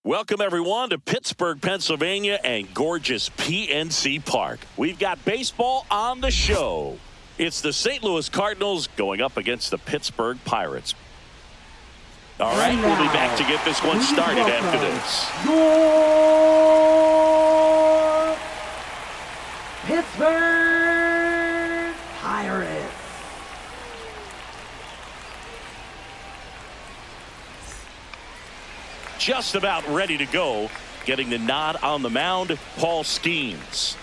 Welcome, everyone, to Pittsburgh, Pennsylvania, and gorgeous PNC Park. We've got baseball on the show. It's the St. Louis Cardinals going up against the Pittsburgh Pirates. All right, we'll be back to get this one started after this. Your Pittsburgh Pirates. Just about ready to go. Getting the nod on the mound, Paul Skeens.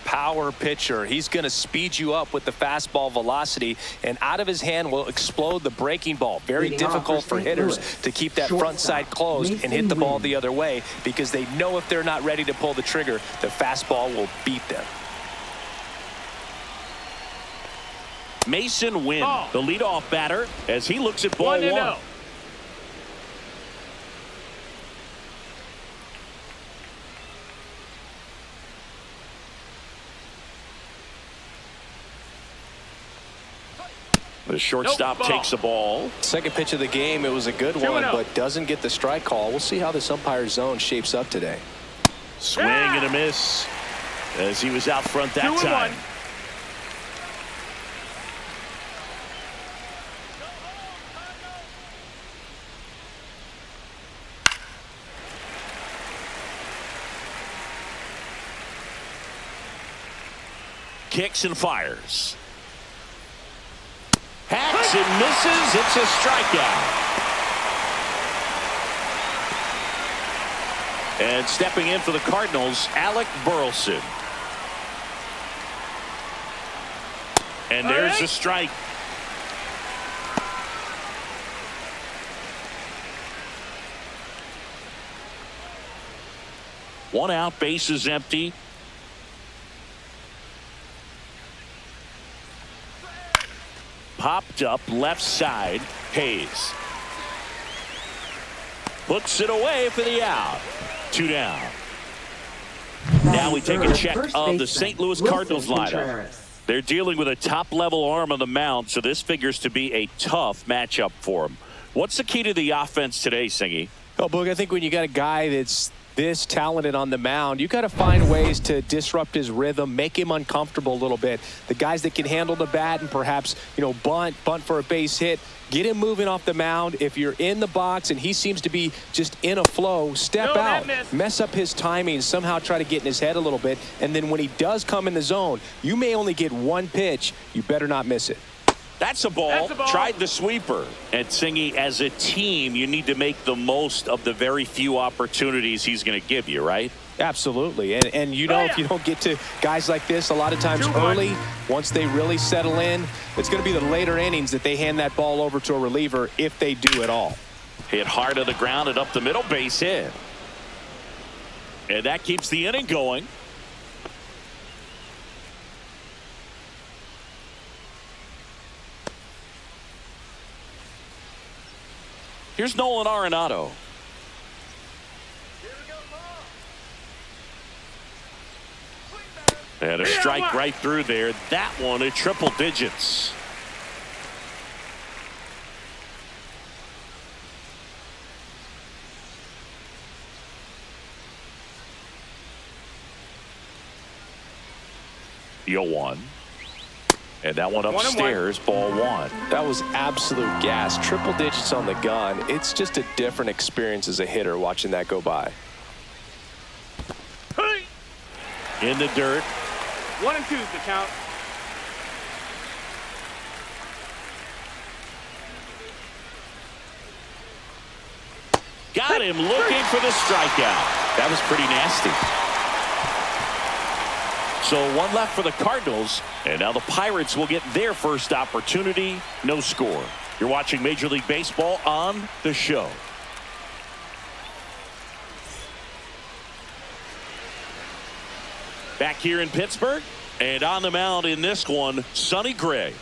Power pitcher. He's going to speed you up with the fastball velocity, and out of his hand will explode the breaking ball. Very difficult for hitters to keep that front side closed and hit the ball the other way, because they know if they're not ready to pull the trigger, the fastball will beat them. Mason Wynn, the leadoff batter, as he looks at ball one. The shortstop takes the ball. Second pitch of the game, it was a good one, but doesn't get the strike call. We'll see how this umpire's zone shapes up today. Swing and a miss as he was out front that time. Kicks and fires. Hacks and misses. It's a strikeout. And stepping in for the Cardinals, Alec Burleson. And there's a strike. One out, bases empty. Popped up left side. Hayes puts it away for the out. 2 down. Now we take a check of the St. Louis Cardinals lineup. They're dealing with a top-level arm on the mound, so this figures to be a tough matchup for them. What's the key to the offense today, Singy? Oh, Boog, I think when you got a guy that's this talented on the mound, you got to find ways to disrupt his rhythm, make him uncomfortable a little bit. The guys that can handle the bat and perhaps, bunt for a base hit, get him moving off the mound. If you're in the box and he seems to be just in a flow, step out, mess up his timing, somehow try to get in his head a little bit. And then when he does come in the zone, you may only get one pitch. You better not miss it. That's a ball. Tried the sweeper. And Singy, as a team, you need to make the most of the very few opportunities he's going to give you, right? Absolutely. And if you don't get to guys like this a lot of times early, once they really settle in, it's going to be the later innings that they hand that ball over to a reliever, if they do at all. Hit hard to the ground and up the middle, base hit. And that keeps the inning going. Here's Nolan Arenado. And a strike right through there. That one at triple digits. The 0-1. And that one upstairs, ball one. That was absolute gas. Triple digits on the gun. It's just a different experience as a hitter watching that go by. In the dirt. 1 and 2 is the count. Got him looking for the strikeout. That was pretty nasty. So one left for the Cardinals, and now the Pirates will get their first opportunity. No score. You're watching Major League Baseball on the show. Back here in Pittsburgh, and on the mound in this one, Sonny Gray.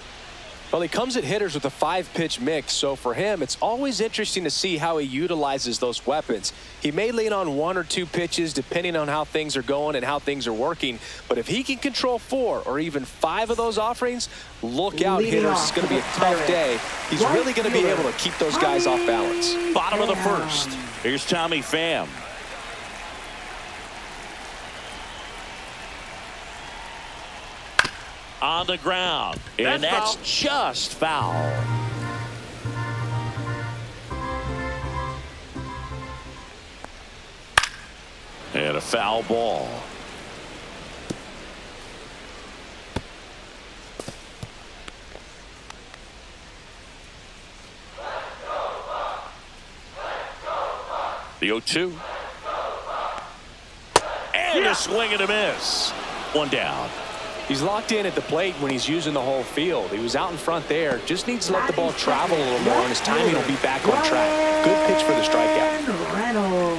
Well, he comes at hitters with a 5-pitch mix, so for him, it's always interesting to see how he utilizes those weapons. He may lean on 1 or 2 pitches depending on how things are going and how things are working, but if he can control 4 or even 5 of those offerings, look out, hitters. It's going to be a tough day. He's really going to be able to keep those guys off balance. Bottom of the first. Here's Tommy Pham. on the ground. And that's foul. just foul. And a foul ball. The 0-2. And a swing and a miss. One down. He's locked in at the plate when he's using the whole field. He was out in front there. Just needs to let the ball travel a little more, and his timing will be back on track. Good pitch for the strikeout. Reynolds.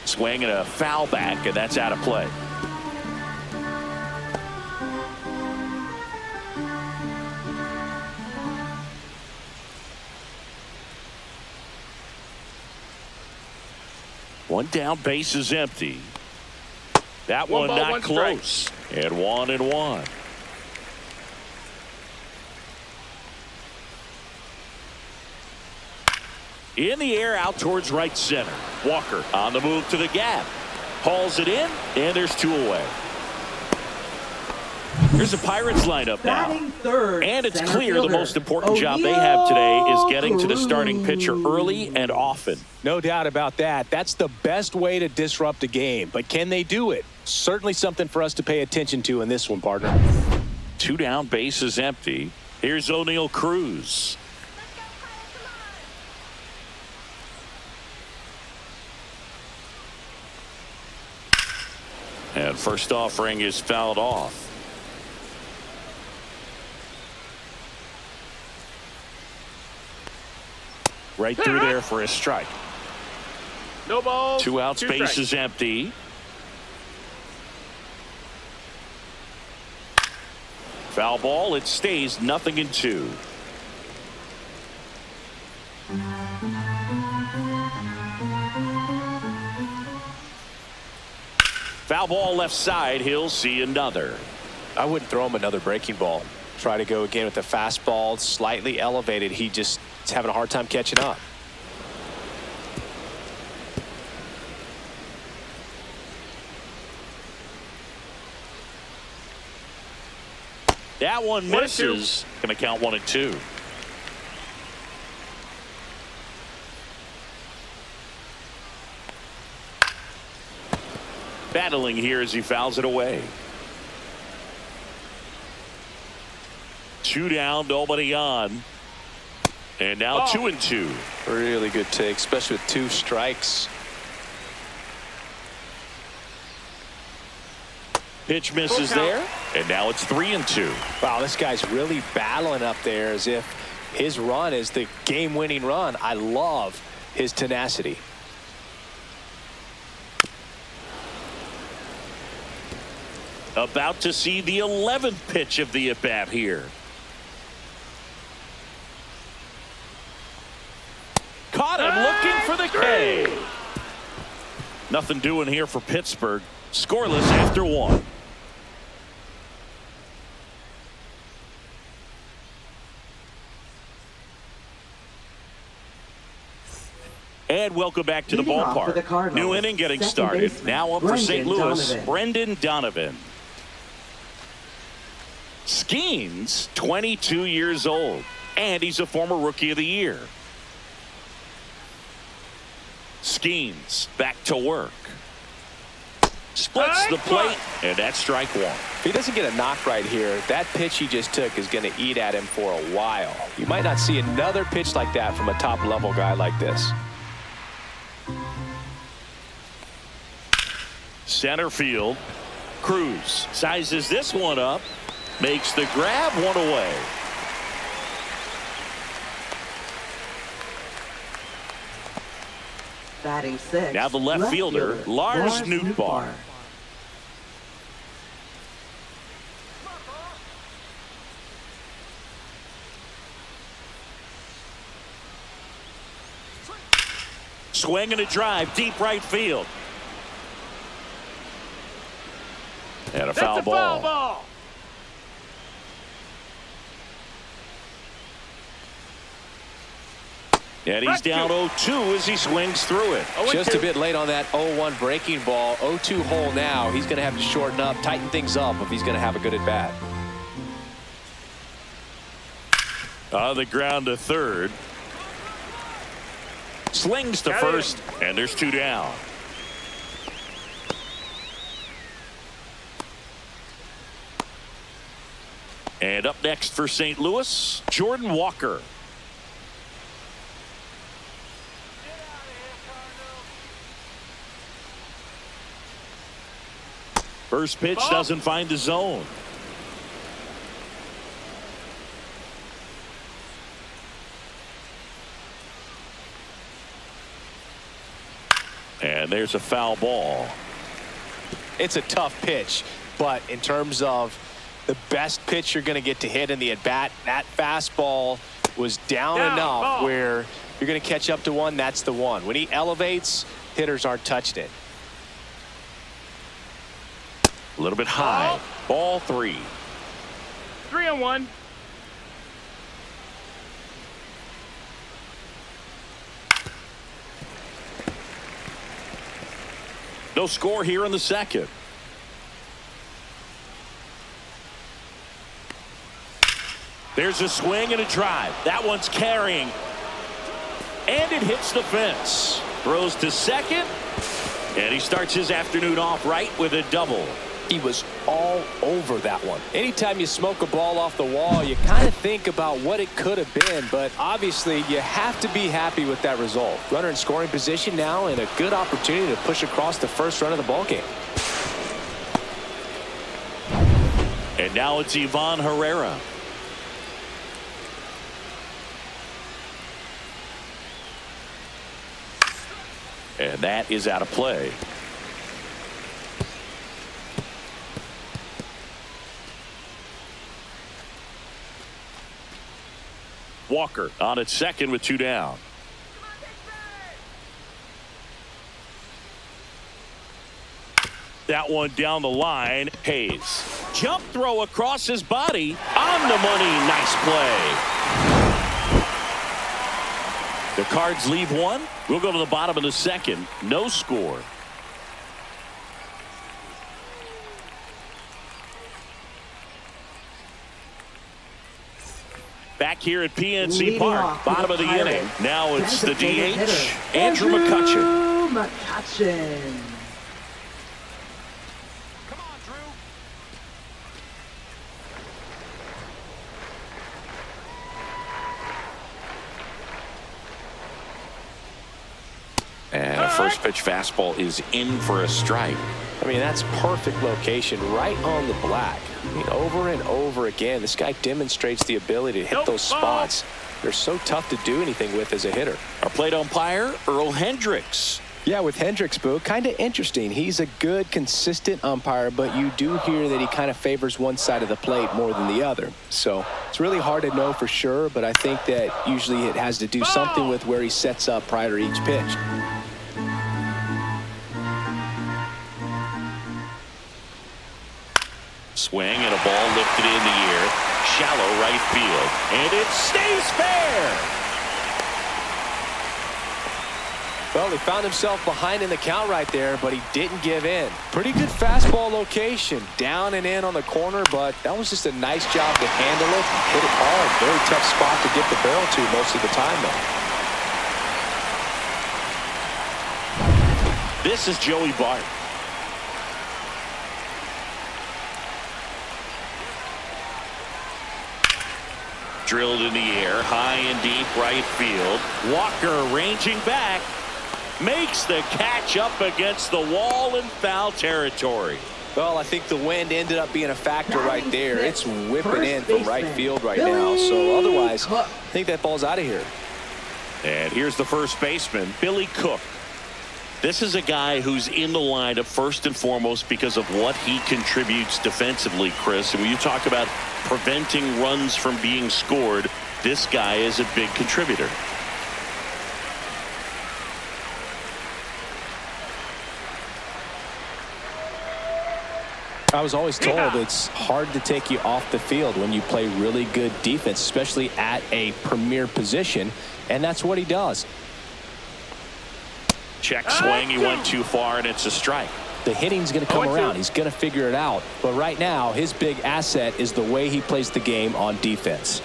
Swing and a foul back, and that's out of play. One down, base is empty. That one ball, not one close. And 1-1. In the air, out towards right center. Walker on the move to the gap. Hauls it in, and there's 2 away. Here's the Pirates lineup now. Batting third, And it's center clear the fielder, most important job they have today is getting to the starting pitcher early and often. No doubt about that. That's the best way to disrupt a game. But can they do it? Certainly something for us to pay attention to in this one, partner. 2 down, base is empty. Here's O'Neal Cruz. And first offering is fouled off. Right through there for a strike. No ball. 2 outs, 2 base strikes. is empty. Foul ball, it stays 0-2. Foul ball left side, he'll see another. I wouldn't throw him another breaking ball. Try to go again with the fastball, slightly elevated. He just is having a hard time catching up. That one 1-2. misses. Going to count 1-2. Battling here as he fouls it away. 2 down, nobody on. And now 2-2. Really good take, especially with 2 strikes. Pitch misses there. And now it's 3-2. Wow, this guy's really battling up there as if his run is the game-winning run. I love his tenacity. About to see the 11th pitch of the at-bat here. Caught him looking for the K. Nothing doing here for Pittsburgh. Scoreless after 1. And welcome back to the Leading off for the ballpark. Cardinals, New inning getting second started. baseman, Now up for St. Brendan Louis, Donovan. Brendan Donovan. Skeens, 22 years old, and he's a former Rookie of the Year. Skeens back to work. Splits the plate, and that's strike 1. If he doesn't get a knock right here, that pitch he just took is going to eat at him for a while. You might not see another pitch like that from a top-level guy like this. Center field. Cruz sizes this one up. Makes the grab, 1 away. Batting 6. Now the left fielder, Lars Nootbaar. Swing and a drive, deep right field. And a foul That's a ball. foul ball. And he's down 0-2 as he swings through it. Just a bit late on that 0-1 breaking ball. 0-2 hole now. He's going to have to shorten up, tighten things up if he's going to have a good at bat. On the ground to third. Slings to first, and there's 2 down. And up next for St. Louis, Jordan Walker. First pitch doesn't find the zone. And there's a foul ball. It's a tough pitch, but in terms of the best pitch you're going to get to hit in the at-bat, that fastball was down enough where you're going to catch up to one. That's the one. When he elevates, hitters aren't touching it. A little bit high. Ball 3. 3-1. No score here in the second. There's a swing and a drive. That one's carrying. And it hits the fence. Throws to second. And he starts his afternoon off right with a double. He was all over that one. Anytime you smoke a ball off the wall, you kind of think about what it could have been, but obviously you have to be happy with that result. Runner in scoring position now and a good opportunity to push across the first run of the ballgame. And now it's Ivan Herrera. And that is out of play. Walker on at second with 2 down. That one down the line. Hayes. Jump throw across his body. On the money. Nice play. The Cards leave one. We'll go to the bottom of the second. No score. Back here at PNC Park, bottom of the inning. Now it's the DH, Andrew McCutchen. Come on, Drew. And a first pitch fastball is in for a strike. I mean, that's perfect location right on the black. I mean, over and over again, this guy demonstrates the ability to hit those spots. They're so tough to do anything with as a hitter. Our plate umpire, Earl Hendricks. Yeah, with Hendricks, Boo, kind of interesting. He's a good, consistent umpire, but you do hear that he kind of favors one side of the plate more than the other. So it's really hard to know for sure, but I think that usually it has to do something with where he sets up prior to each pitch. Swing and a ball lifted in the air. Shallow right field. And it stays fair. Well, he found himself behind in the count right there, but he didn't give in. Pretty good fastball location. Down and in on the corner, but that was just a nice job to handle it. Hit it hard. Very tough spot to get the barrel to most of the time, though. This is Joey Bart. Drilled in the air, high and deep right field. Walker ranging back, makes the catch up against the wall in foul territory. Well, I think the wind ended up being a factor right there. It's whipping in from right field right now. So otherwise, I think that ball's out of here. And here's the first baseman, Billy Cook. This is a guy who's in the lineup first and foremost because of what he contributes defensively, Chris. And when you talk about preventing runs from being scored, this guy is a big contributor. I was always told it's hard to take you off the field when you play really good defense, especially at a premier position, and that's what he does. Check swing. He went too far, and it's a strike. The hitting's going to come around. He's going to figure it out. But right now, his big asset is the way he plays the game on defense.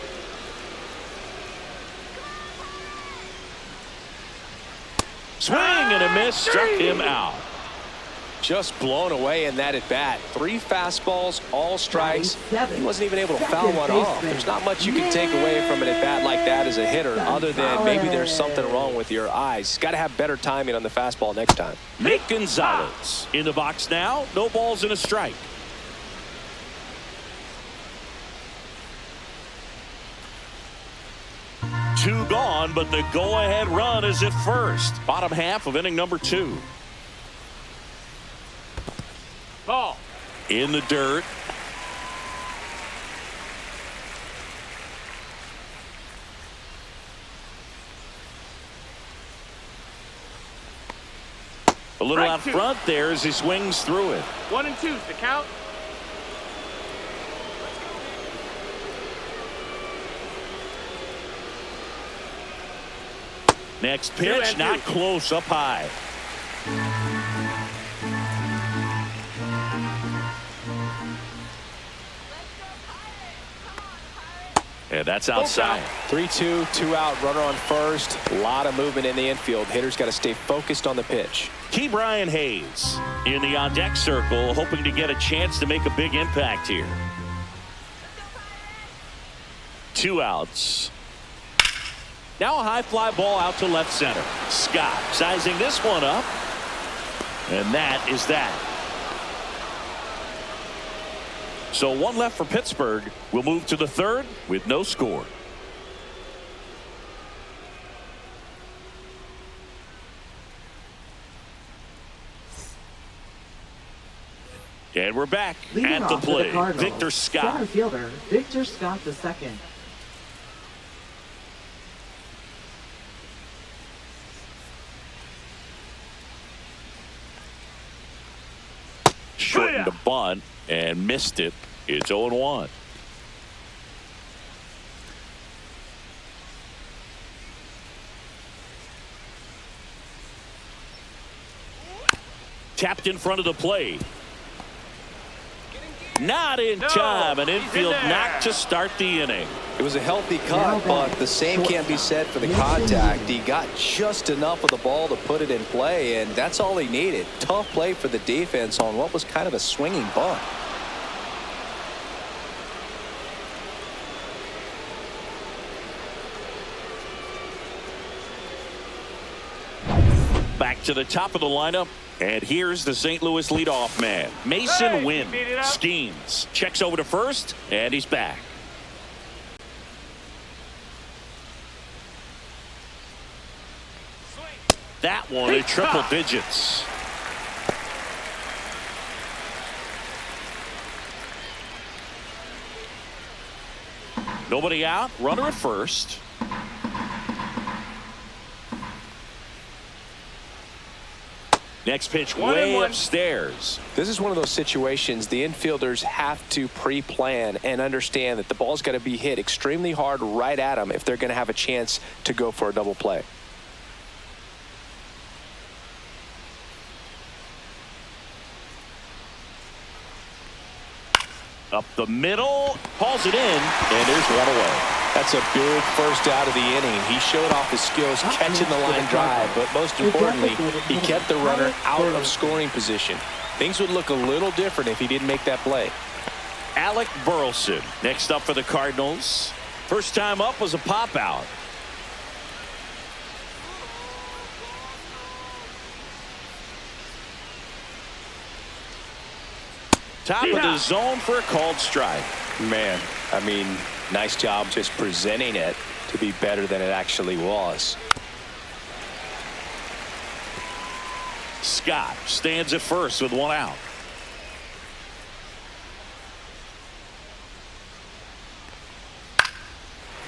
Swing and a miss. Struck him out. Just blown away in that at bat. 3 fastballs, all strikes. He wasn't even able to foul one off. There's not much you can take away from an at bat like that as a hitter, other than maybe there's something wrong with your eyes. Got to have better timing on the fastball next time. Nick Gonzalez in the box now. No balls and a strike. Two gone, but the go-ahead run is at first. Bottom half of inning number 2. Ball. In the dirt. A little out front there as he swings through it. 1 and 2's the count. Next pitch, not close, up high. Yeah, that's outside. 3-2, 2 out, runner on first. A lot of movement in the infield. Hitters got to stay focused on the pitch. Key Brian Hayes in the on-deck circle, hoping to get a chance to make a big impact here. 2 outs. Now a high fly ball out to left center. Scott sizing this one up. And that is that. So 1 left for Pittsburgh. We'll move to the 3rd with no score. And we're back at the plate. Victor Scott. Center fielder Victor Scott II. Shortened the bunt and missed it. It's 0-1. Tapped in front of the plate. Not in time. An infield knock to start the inning. It was a healthy cut, but the same can't be said for the contact. He got just enough of the ball to put it in play, and that's all he needed. Tough play for the defense on what was kind of a swinging bunt. Back to the top of the lineup. And here's the St. Louis leadoff man, Mason Wynn. Schemes. Checks over to first, and he's back. That one in triple digits. Nobody out. Runner at first. Next pitch way upstairs. This is one of those situations the infielders have to pre-plan and understand that the ball's got to be hit extremely hard right at them if they're going to have a chance to go for a double play. Up the middle, hauls it in, and there's one away. That's a big first out of the inning. He showed off his skills catching the line drive, but most importantly, he kept the runner out of scoring position. Things would look a little different if he didn't make that play. Alec Burleson next up for the Cardinals. First time up was a pop out. Top of the zone for a called strike. Man, I mean, nice job just presenting it to be better than it actually was. Scott stands at first with 1 out.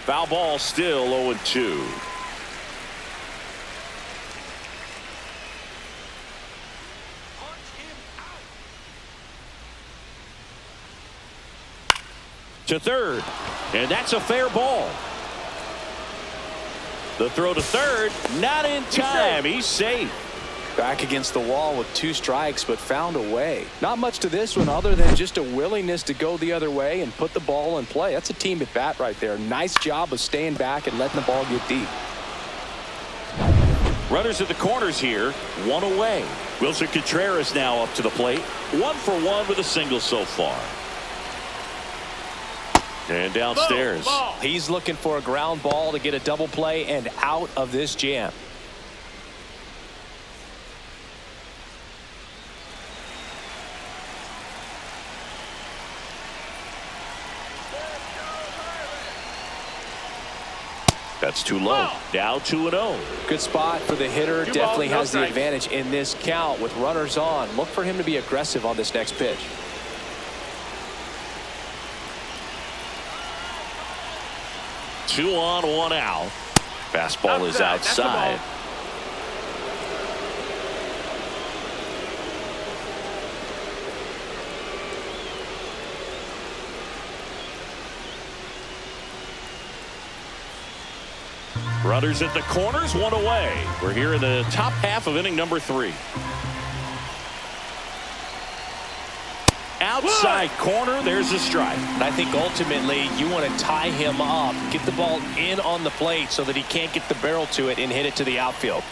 Foul ball, still 0-2. to third, and that's a fair ball. The throw to third, not in time. He's safe. Back against the wall with 2 strikes, but found a way. Not much to this one other than just a willingness to go the other way and put the ball in play. That's a team at bat right there. Nice job of staying back and letting the ball get deep. Runners at the corners here, 1 away. Wilson Contreras now up to the plate. 1 for 1 with a single so far. And downstairs. Ball. He's looking for a ground ball to get a double play and out of this jam. That's too low. Now 2-0. Good spot for the hitter. 2 Definitely balls, no has the strikes. advantage in this count with runners on. Look for him to be aggressive on this next pitch. Two on, 1 out. Fastball is That's a ball. outside. Runners at the corners, 1 away. We're here in the top half of inning number 3. Outside corner, there's a strike. And I think ultimately you want to tie him up, get the ball in on the plate so that he can't get the barrel to it and hit it to the outfield.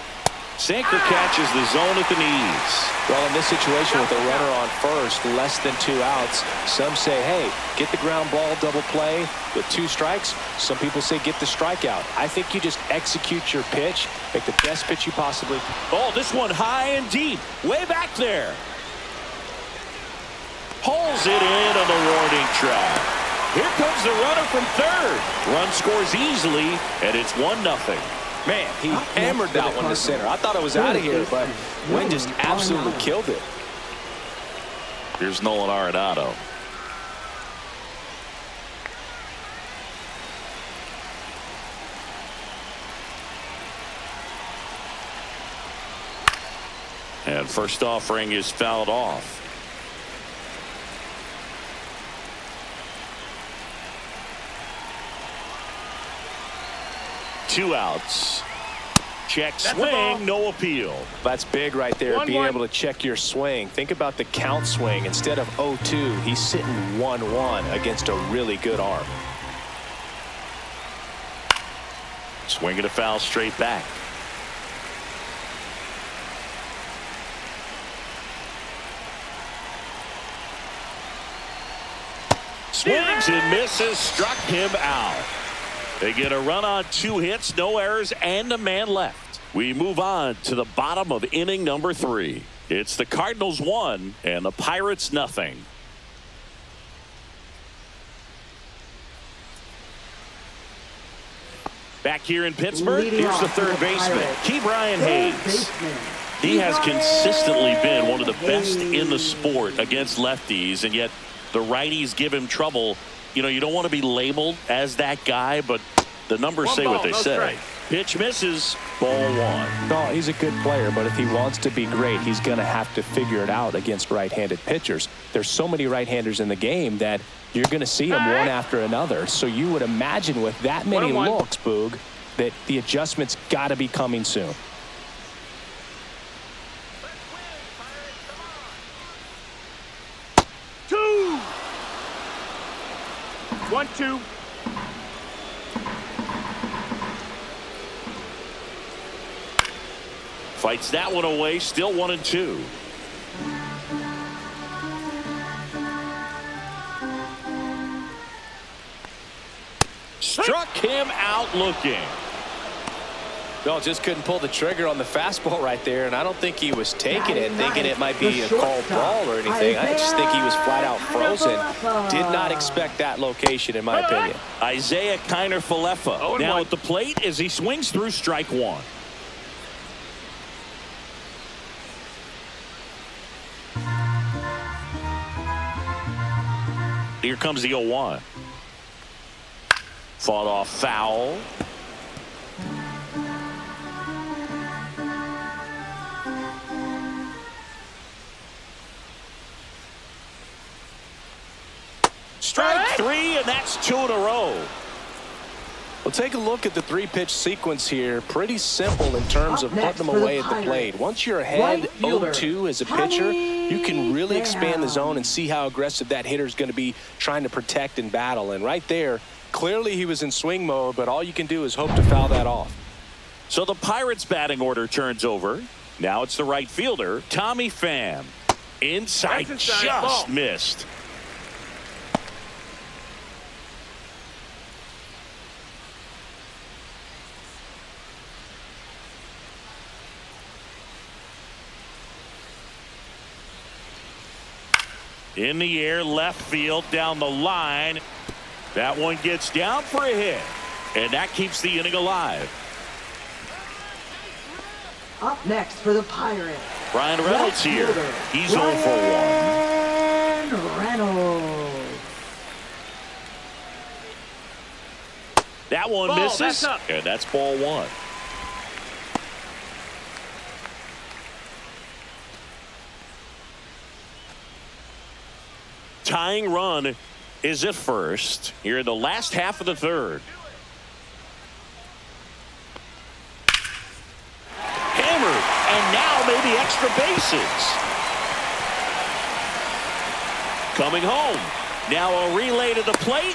Sanker catches the zone at the knees. Well, in this situation with a runner on first, less than 2 outs, some say, hey, get the ground ball double play with 2 strikes. Some people say get the strikeout. I think you just execute your pitch, make the best pitch you possibly can. Oh, this one high and deep, way back there. Pulls it in on the warning track. Here comes the runner from third. Run scores easily, and it's 1-0. Man, he hammered that one to center. I thought it was out of here, but Wynn just absolutely killed it. Here's Nolan Arenado. And first offering is fouled off. Two outs. Check swing, no appeal. That's big right there, 1-1. being able to check your swing. Think about the count swing. Instead of 0-2, he's sitting 1-1 against a really good arm. Swinging a foul straight back. Swings and misses, struck him out. They get a run on 2 hits, no errors, and a man left. We move on to the bottom of inning number 3. It's the Cardinals 1 and the Pirates nothing. Back here in Pittsburgh, Leading here's the off for third the baseman, Pirates, Key Brian third Hayes. baseman, He has Brian consistently been one of the best Hayes. in the sport against lefties, and yet the righties give him trouble. You know, you don't want to be labeled as that guy, but the numbers 1 say ball, what they no say. strike. Pitch misses, ball 1. No, he's a good player, but if he wants to be great, he's going to have to figure it out against right-handed pitchers. There's so many right-handers in the game that you're going to see them one after another. So you would imagine with that many 1-1. looks, Boog, that the adjustment's got to be coming soon. Two. 1-2. Fights that one away, still 1-2. Struck him out looking. No, just couldn't pull the trigger on the fastball right there, and I don't think he was taking it, thinking it might be a called ball or anything. I just think he was flat out frozen. Did not expect that location, in my opinion. Isaiah Kiner-Falefa 0-1. now at the plate as he swings through strike 1. Here comes the 0-1. Fought off foul. Strike 3, and that's 2 in a row. Well, take a look at the 3-pitch sequence here. Pretty simple in terms of putting them away at the plate. Once you're ahead 0-2 as a pitcher, you can really expand the zone and see how aggressive that hitter is going to be trying to protect and battle. And right there, clearly he was in swing mode, but all you can do is hope to foul that off. So the Pirates batting order turns over. Now it's the right fielder, Tommy Pham. Inside, just missed. In the air, left field, down the line. That one gets down for a hit. And that keeps the inning alive. Up next for the Pirates, Ryan Reynolds here. He's 0 for 1. Reynolds. That one misses. And that's ball 1. Tying run is at first here in the last half of the 3rd. Hammered, and now maybe extra bases. Coming home. Now a relay to the plate.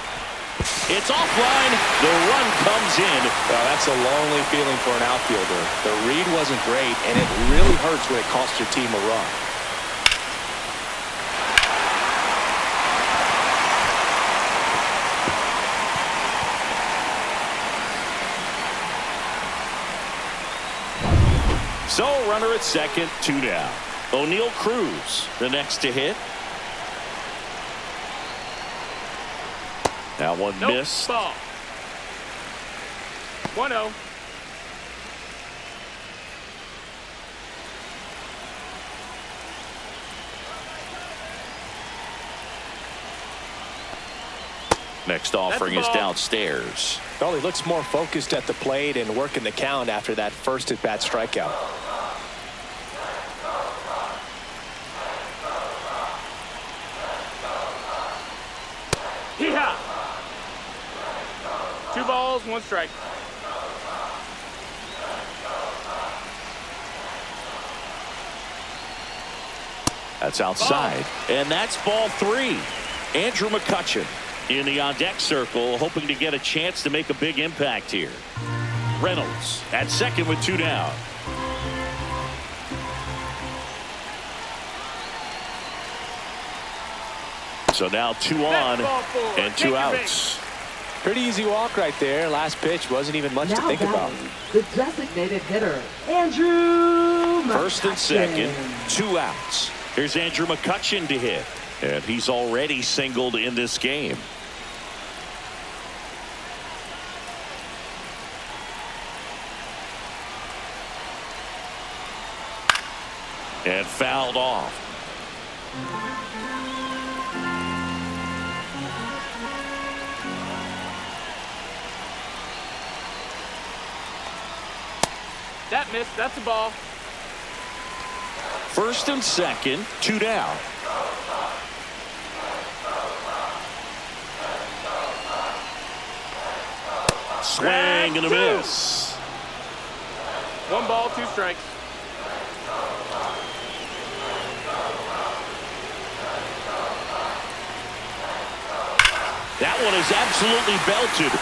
It's offline. The run comes in. Well, that's a lonely feeling for an outfielder. The read wasn't great, and it really hurts when it costs your team a run. So, runner at second, 2 down. O'Neal Cruz, the next to hit. That one missed. Ball. 1-0. Next offering is downstairs. Well, he looks more focused at the plate and working the count after that first at-bat strikeout. Hee-haw. 2 balls, 1 strike. That's outside. And that's ball 3. Andrew McCutchen in the on-deck circle, hoping to get a chance to make a big impact here. Reynolds at second with 2 down. So now 2 on and 2 outs. Pretty easy walk right there. Last pitch wasn't even much to think about. The designated hitter, Andrew McCutchen. First and second, 2 outs. Here's Andrew McCutchen to hit. And he's already singled in this game. And fouled off. That missed. That's a ball. First and second, 2 down. Swing and a miss. 1 ball, 2 strikes. That one is absolutely belted.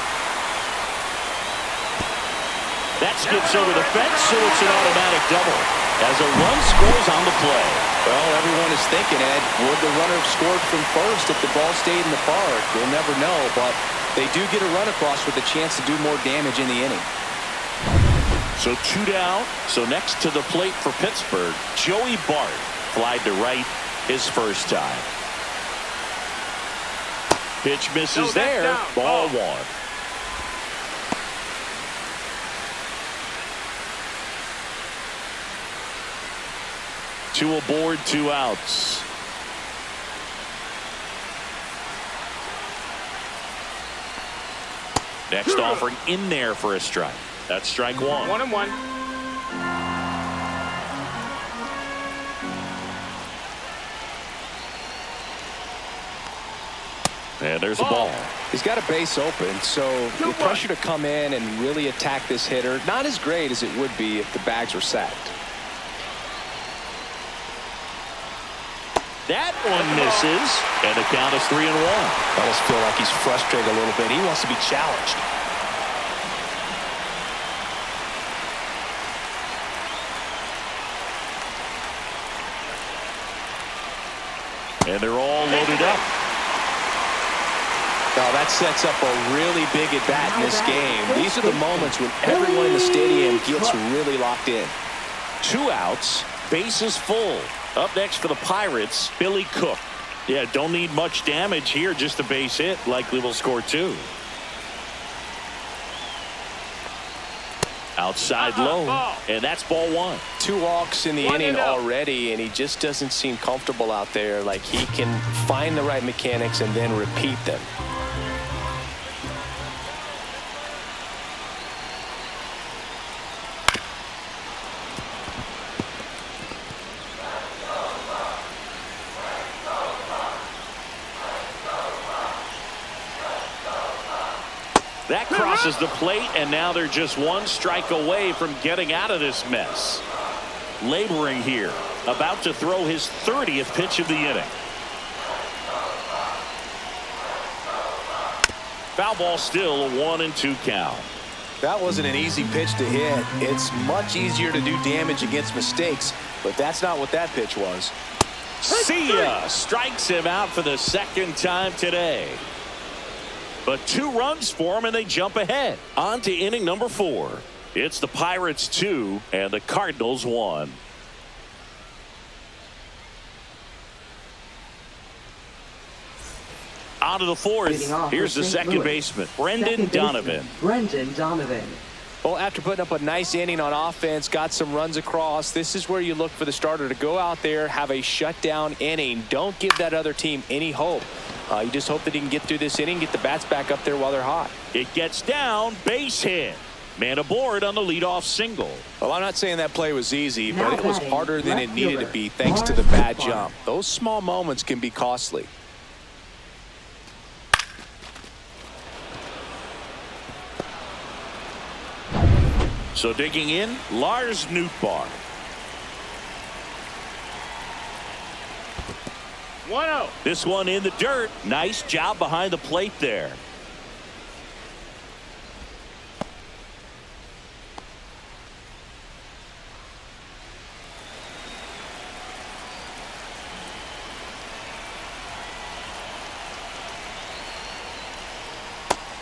That skips over the fence, so it's an automatic double as a run scores on the play. Well, everyone is thinking, Ed, would the runner have scored from first if the ball stayed in the park? We'll never know, but they do get a run across with a chance to do more damage in the inning. So 2 down. So next to the plate for Pittsburgh, Joey Bart flied to right his first time. Pitch misses there. Ball 1. Two aboard, 2 outs. Next offering in there for a strike. That's strike 1. 1-1. And there's a ball. He's got a base open, so the pressure to come in and really attack this hitter, not as great as it would be if the bags were sacked. That one misses, and the count is 3-1. I almost feel like he's frustrated a little bit. He wants to be challenged. And they're all loaded up. Now that sets up a really big at bat in this game. These are the moments when everyone in the stadium gets really locked in. 2 outs, bases full. Up next for the Pirates, Billy Cook. Yeah, don't need much damage here, just a base hit. Likely will score 2. Outside low, and that's ball 1. 2 walks in the inning already, and he just doesn't seem comfortable out there. Like he can find the right mechanics and then repeat them. That crosses the plate, and now they're just 1 strike away from getting out of this mess. Laboring here, about to throw his 30th pitch of the inning. Foul ball, still a 1-2 count. That wasn't an easy pitch to hit. It's much easier to do damage against mistakes, but that's not what that pitch was. See ya! Strikes him out for the 2nd time today. But 2 runs for him, and they jump ahead. On to inning number 4. It's the Pirates 2 and the Cardinals 1. On to the 4th. Here's the second baseman, Brendan Donovan. Brendan Donovan. Well, after putting up a nice inning on offense, got some runs across, this is where you look for the starter to go out there, have a shutdown inning. Don't give that other team any hope. You just hope that he can get through this inning, get the bats back up there while they're hot. It gets down, base hit. Man aboard on the leadoff single. Well, I'm not saying that play was easy, but it was harder than it needed to be thanks to the bad jump. Those small moments can be costly. So digging in, Lars Nootbaar. 1-0. This one in the dirt. Nice job behind the plate there.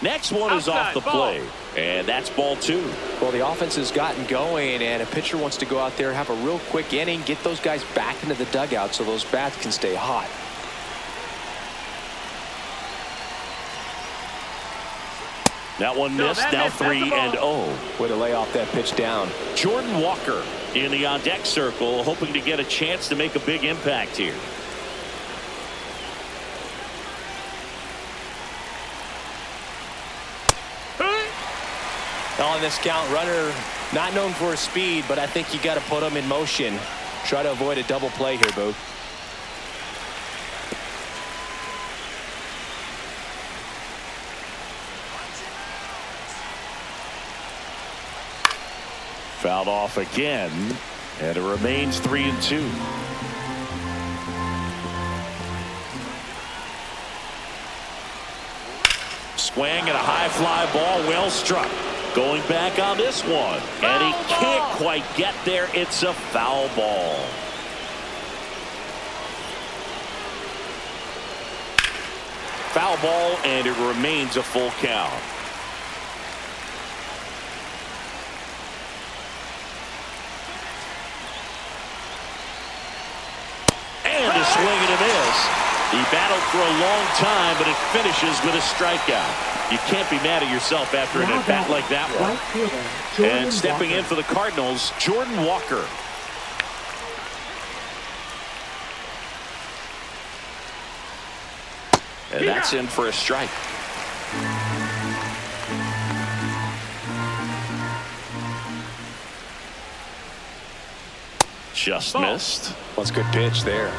Next one is off the plate, and that's ball 2. Well, the offense has gotten going, and a pitcher wants to go out there, have a real quick inning, get those guys back into the dugout so those bats can stay hot. That one missed, now 3-0. Way to lay off that pitch down. Jordan Walker in the on-deck circle, hoping to get a chance to make a big impact here. On this count, runner not known for his speed, but I think you got to put him in motion. Try to avoid a double play here, Boo. Fouled off again, and it remains 3-2. Swing and a high fly ball, well struck. Going back on this one, and he can't quite get there. It's a foul ball. Foul ball, and it remains a full count. And a swing and a miss. He battled for a long time, but it finishes with a strikeout. You can't be mad at yourself after an at-bat like that one. And stepping in for the Cardinals, Jordan Walker. And that's in for a strike. Just missed. That's a good pitch there.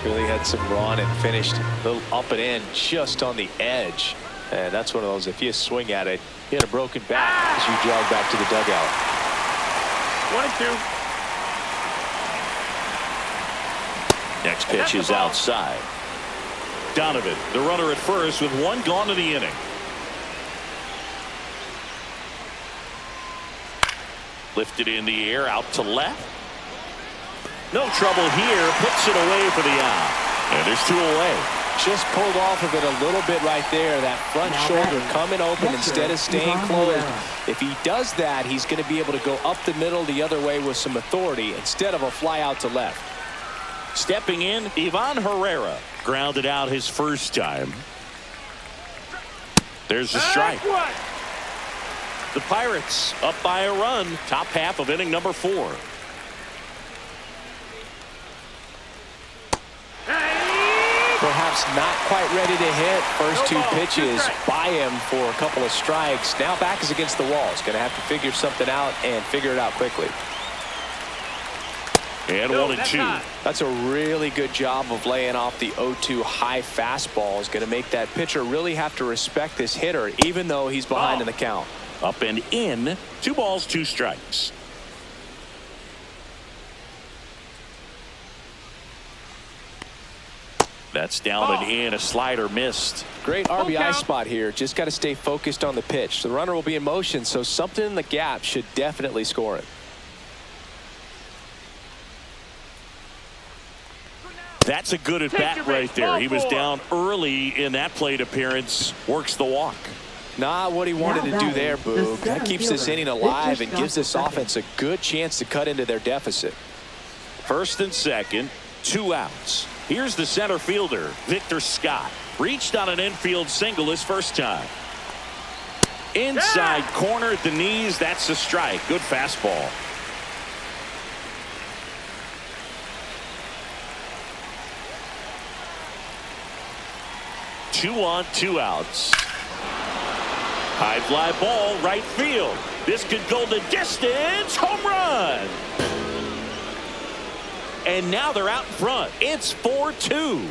Really had some run and finished a little up and in just on the edge. And that's one of those, if you swing at it, you had a broken back as you jog back to the dugout. 1-2. Next pitch is outside. Donovan, the runner at first with one gone in the inning. Lifted in the air out to left. No trouble here. Puts it away for the out. And there's 2 away. Just pulled off of it a little bit right there. That front shoulder coming open instead of staying closed. If he does that, he's going to be able to go up the middle the other way with some authority instead of a fly out to left. Stepping in, Ivan Herrera. Grounded out his first time. There's the strike. The Pirates up by a run. Top half of inning number 4. Perhaps not quite ready to hit. First 2 pitches by him for a couple of strikes. Now back is against the wall. He's going to have to figure something out and figure it out quickly. And 1-2. That's a really good job of laying off the 0-2 high fastball. Is going to make that pitcher really have to respect this hitter, even though he's behind in the count. Up and in. 2 balls, 2 strikes. That's down and in. A slider missed. Great RBI spot here. Just got to stay focused on the pitch. The runner will be in motion, so something in the gap should definitely score it. That's a good at bat right there. He was down early in that plate appearance. Works the walk. Not what he wanted to do there, Boog. That keeps this inning alive and gives this offense a good chance to cut into their deficit. First and second, 2 outs. Here's the center fielder, Victor Scott. Reached on an infield single his first time. Inside corner at the knees. That's a strike. Good fastball. Two on, 2 outs. High fly ball, right field. This could go the distance. Home run. And now they're out in front. It's 4-2.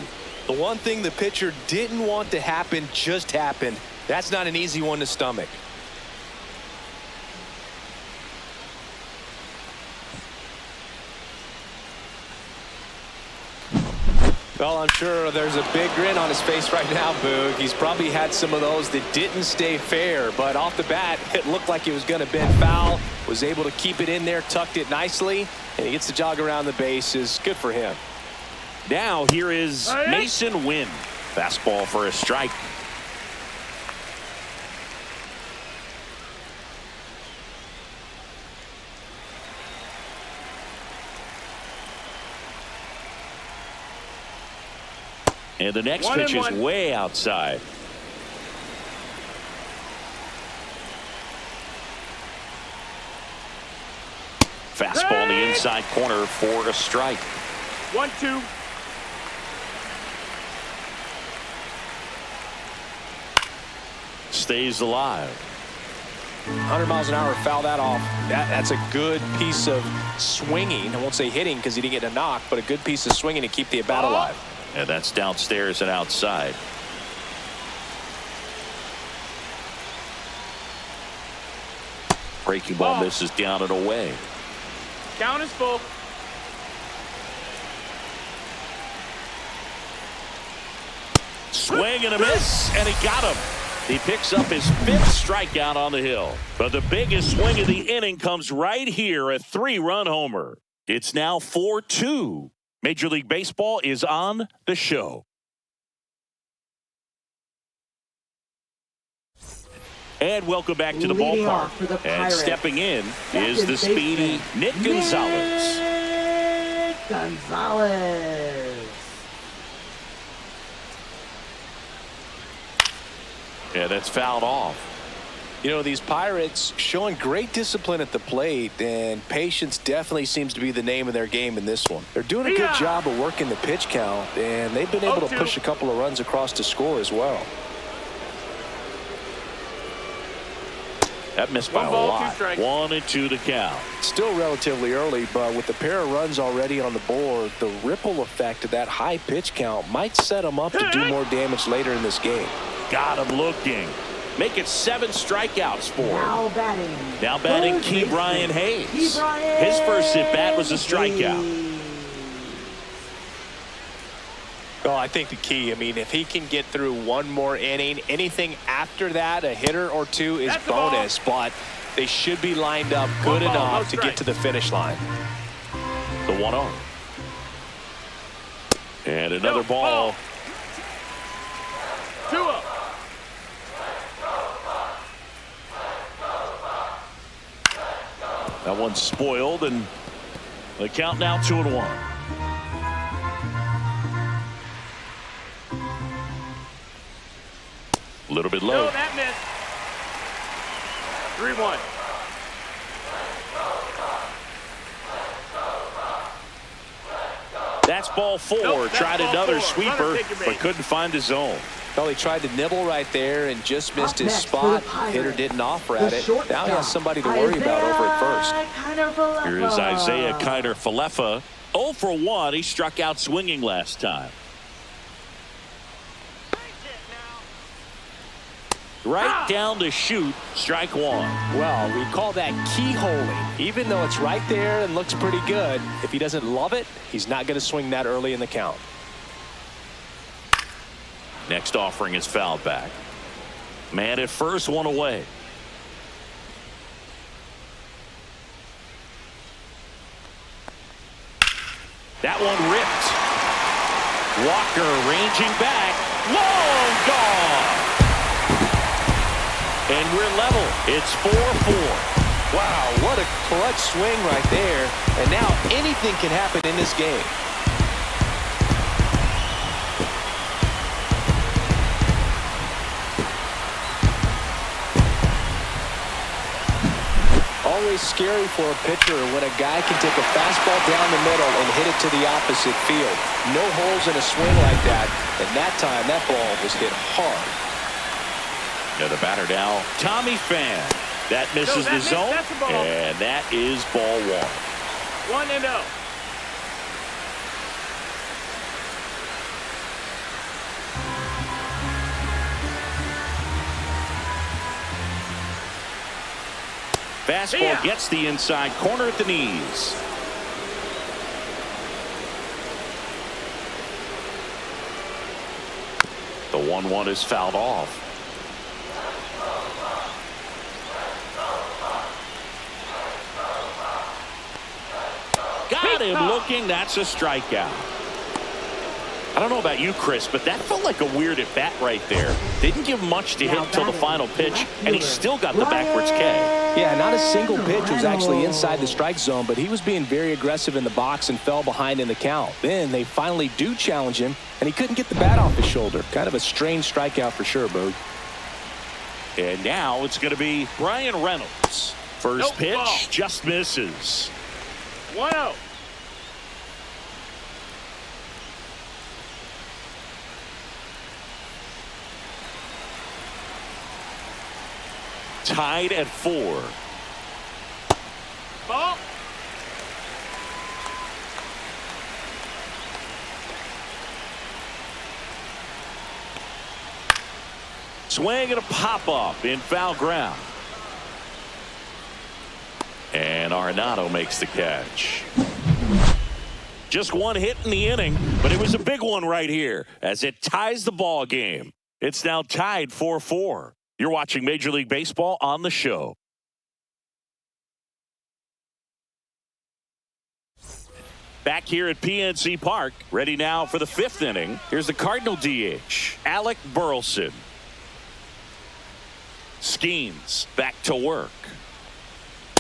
The one thing the pitcher didn't want to happen just happened. That's not an easy one to stomach. Well, I'm sure there's a big grin on his face right now, Boog. He's probably had some of those that didn't stay fair, but off the bat, it looked like it was going to bend foul. Was able to keep it in there, tucked it nicely, and he gets to jog around the bases. Good for him. Now here is Mason Wynn. Fastball for a strike. And the next pitch is way outside. Fastball in the inside corner for a strike. 1-2. Stays alive. 100 miles an hour, foul that off. That's a good piece of swinging. I won't say hitting because he didn't get a knock, but a good piece of swinging to keep the at bat alive. And that's downstairs and outside. Breaking ball misses down and away. Count is full. Swing and a miss, and he got him. He picks up his 5th strikeout on the hill. But the biggest swing of the inning comes right here, a 3-run homer. It's now 4-2. Major League Baseball is on the show. And welcome back to the ballpark. And stepping in is the speedy Nick Gonzalez. Nick Gonzalez. Yeah, that's fouled off. You know, these Pirates showing great discipline at the plate, and patience definitely seems to be the name of their game in this one. They're doing a good job of working the pitch count, and they've been able to push a couple of runs across to score as well. That missed by a 1 ball, 2 lot. strikes. 1-2 the count. Still relatively early, but with the pair of runs already on the board, the ripple effect of that high pitch count might set him up to do more damage later in this game. Got him looking. Make it 7 strikeouts for him. Now batting, Third Key baseman, Brian Hayes. Key Brian His first at bat was a strikeout. Hayes. Well, I think the key, I mean, if he can get through one more inning, anything after that, a hitter or two is That's the ball. bonus, but they should be lined up good 1 ball, enough no to get strike. to the finish line. The 1-0. And another ball. 2-0. That one's spoiled, and the count now 2-1. A little bit low. No, that missed. 3-1. That's ball 4. Nope, that's Tried ball another 4. sweeper, Runner, take your but base. couldn't find his zone. Well, he tried to nibble right there and just missed Up his next for spot. the Pirates, Hitter didn't offer at the it. shortstop, Now he has somebody to worry about over at first. Here is Isaiah Kiner-Falefa. 0 for 1. He struck out swinging last time. Right down the chute, strike 1. Well, we call that keyholing. Even though it's right there and looks pretty good, if he doesn't love it, he's not going to swing that early in the count. Next offering is fouled back. Man at first, 1 away. That one ripped. Walker ranging back. Long gone. And we're level. It's 4-4. Wow, what a clutch swing right there. And now anything can happen in this game. Always scary for a pitcher when a guy can take a fastball down the middle and hit it to the opposite field. No holes in a swing like that. And that time, that ball was hit hard. Yeah, the batter now, Tommy Pham. That misses that the missed. zone, That's a ball. and that is ball 1. 1-0. Fastball gets the inside corner at the knees. The 1-1 is fouled off. Got him looking. That's a strikeout. I don't know about you, Chris, but that felt like a weird at bat right there. Didn't give much to hit until the final pitch, and he still got the backwards K. Yeah, not a single pitch was actually inside the strike zone, but he was being very aggressive in the box and fell behind in the count. Then they finally do challenge him, and he couldn't get the bat off his shoulder. Kind of a strange strikeout for sure, Boog. And now it's going to be Brian Reynolds. First pitch, ball. just misses. 1-0. Tied at 4. Ball. Swing and a pop-up in foul ground. And Arenado makes the catch. Just one hit in the inning, but it was a big one right here as it ties the ball game. It's now tied 4-4. You're watching Major League Baseball on the show. Back here at PNC Park, ready now for the 5th inning. Here's the Cardinal DH, Alec Burleson. Skeens back to work.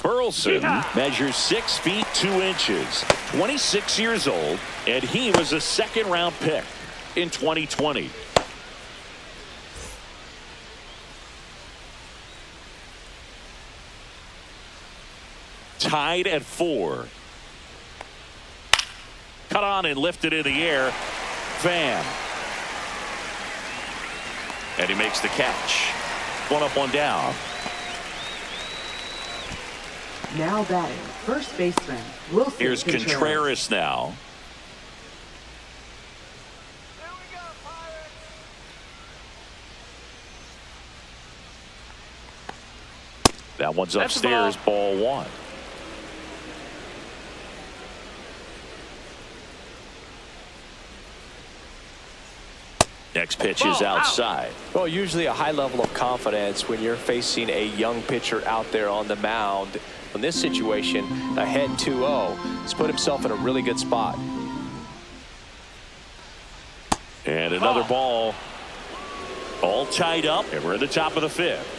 Burleson measures 6 feet 2 inches, 26 years old, and he was a second-round pick in 2020. Tied at 4. Cut on and lifted in the air. Pham. And he makes the catch. 1 up, 1 down. Now batting, first baseman, Wilson Here's Contreras now. That one's upstairs, ball one. Next pitch is outside. Well, usually a high level of confidence when you're facing a young pitcher out there on the mound. In this situation, ahead 2-0, he's put himself in a really good spot. And another ball. All tied up, and we're at the top of the fifth.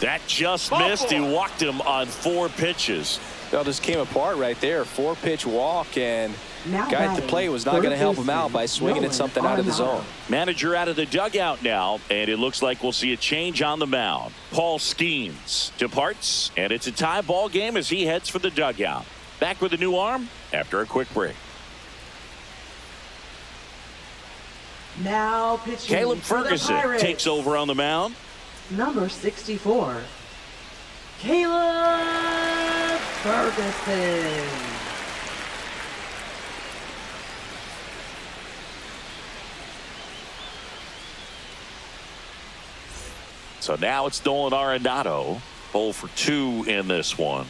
That just missed. He walked him on 4 pitches. Well, just came apart right there. 4-pitch walk, and guy at the plate was not going to help him out by swinging at something out of the zone. Manager out of the dugout now, and it looks like we'll see a change on the mound. Paul Skeens departs, and it's a tie ball game as he heads for the dugout. Back with a new arm after a quick break. Now pitching. Caleb for the Ferguson Pirates. takes over on the mound. Number 64, Caleb Ferguson. So now it's Nolan Arenado, 0 for 2 in this one.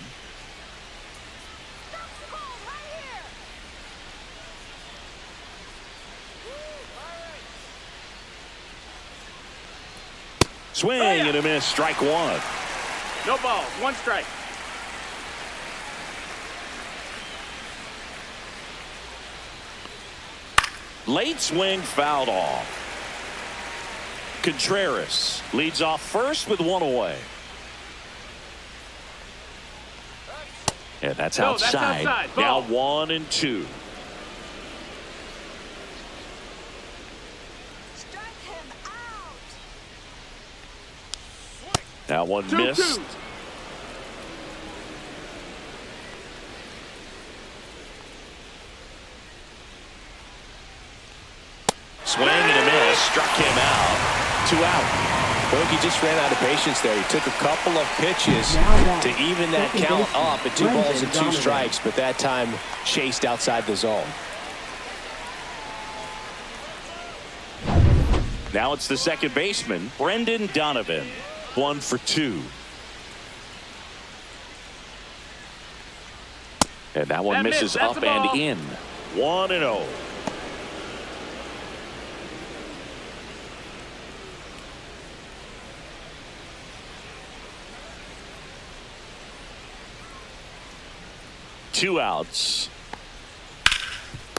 Swing and a miss, strike one. No balls, 1 strike. Late swing fouled off. Contreras leads off first with 1 away. And that's outside. Now 1 and 2. That one missed. Swing and a miss. Struck him out. 2 out. I think he just ran out of patience there. He took a couple of pitches to even that count up at 2 balls and 2 strikes, but that time chased outside the zone. Now it's the second baseman, Brendan Donovan. 1 for 2. And that one misses up and in. 1 and 0. Two outs.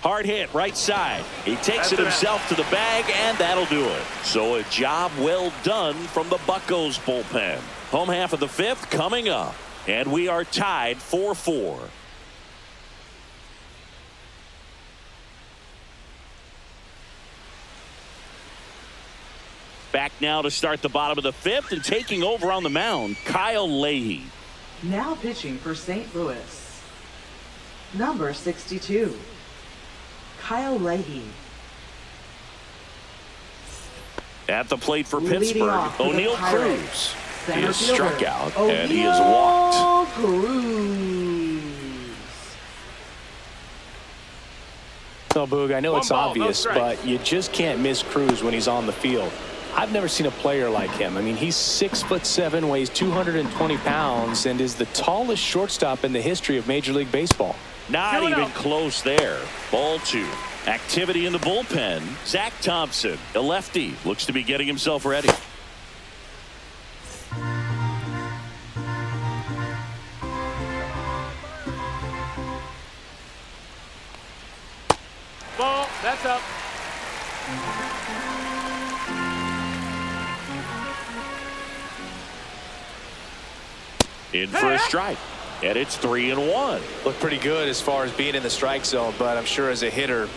Hard hit right side. He takes it himself to the bag, and that'll do it. So a job well done from the Buccos bullpen. Home half of the fifth coming up, and we are tied 4-4. Back now to start the bottom of the fifth, and taking over on the mound, Kyle Leahy. Now pitching for St. Louis, number 62, Kyle Leahy. At the plate for Pittsburgh, O'Neal Cruz. He is struck fielder, out, and he is walked. Cruz. So, Boog, I know it's obvious, but you just can't miss Cruz when he's on the field. I've never seen a player like him. I mean, he's 6'7", weighs 220 pounds, and is the tallest shortstop in the history of Major League Baseball. Not even close there. Ball 2. Activity in the bullpen. Zach Thompson, the lefty, looks to be getting himself ready. Ball, that's up. In for a strike. And it's 3-1. Looked pretty good as far as being in the strike zone, but I'm sure as a hitter,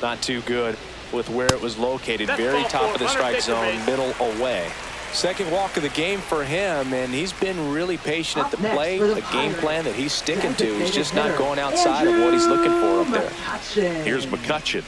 not too good with where it was located. Very top of the strike zone, middle away. Second walk of the game for him, and he's been really patient at the plate. A game plan that he's sticking to. He's just not going outside of what he's looking for up there. Here's McCutchen.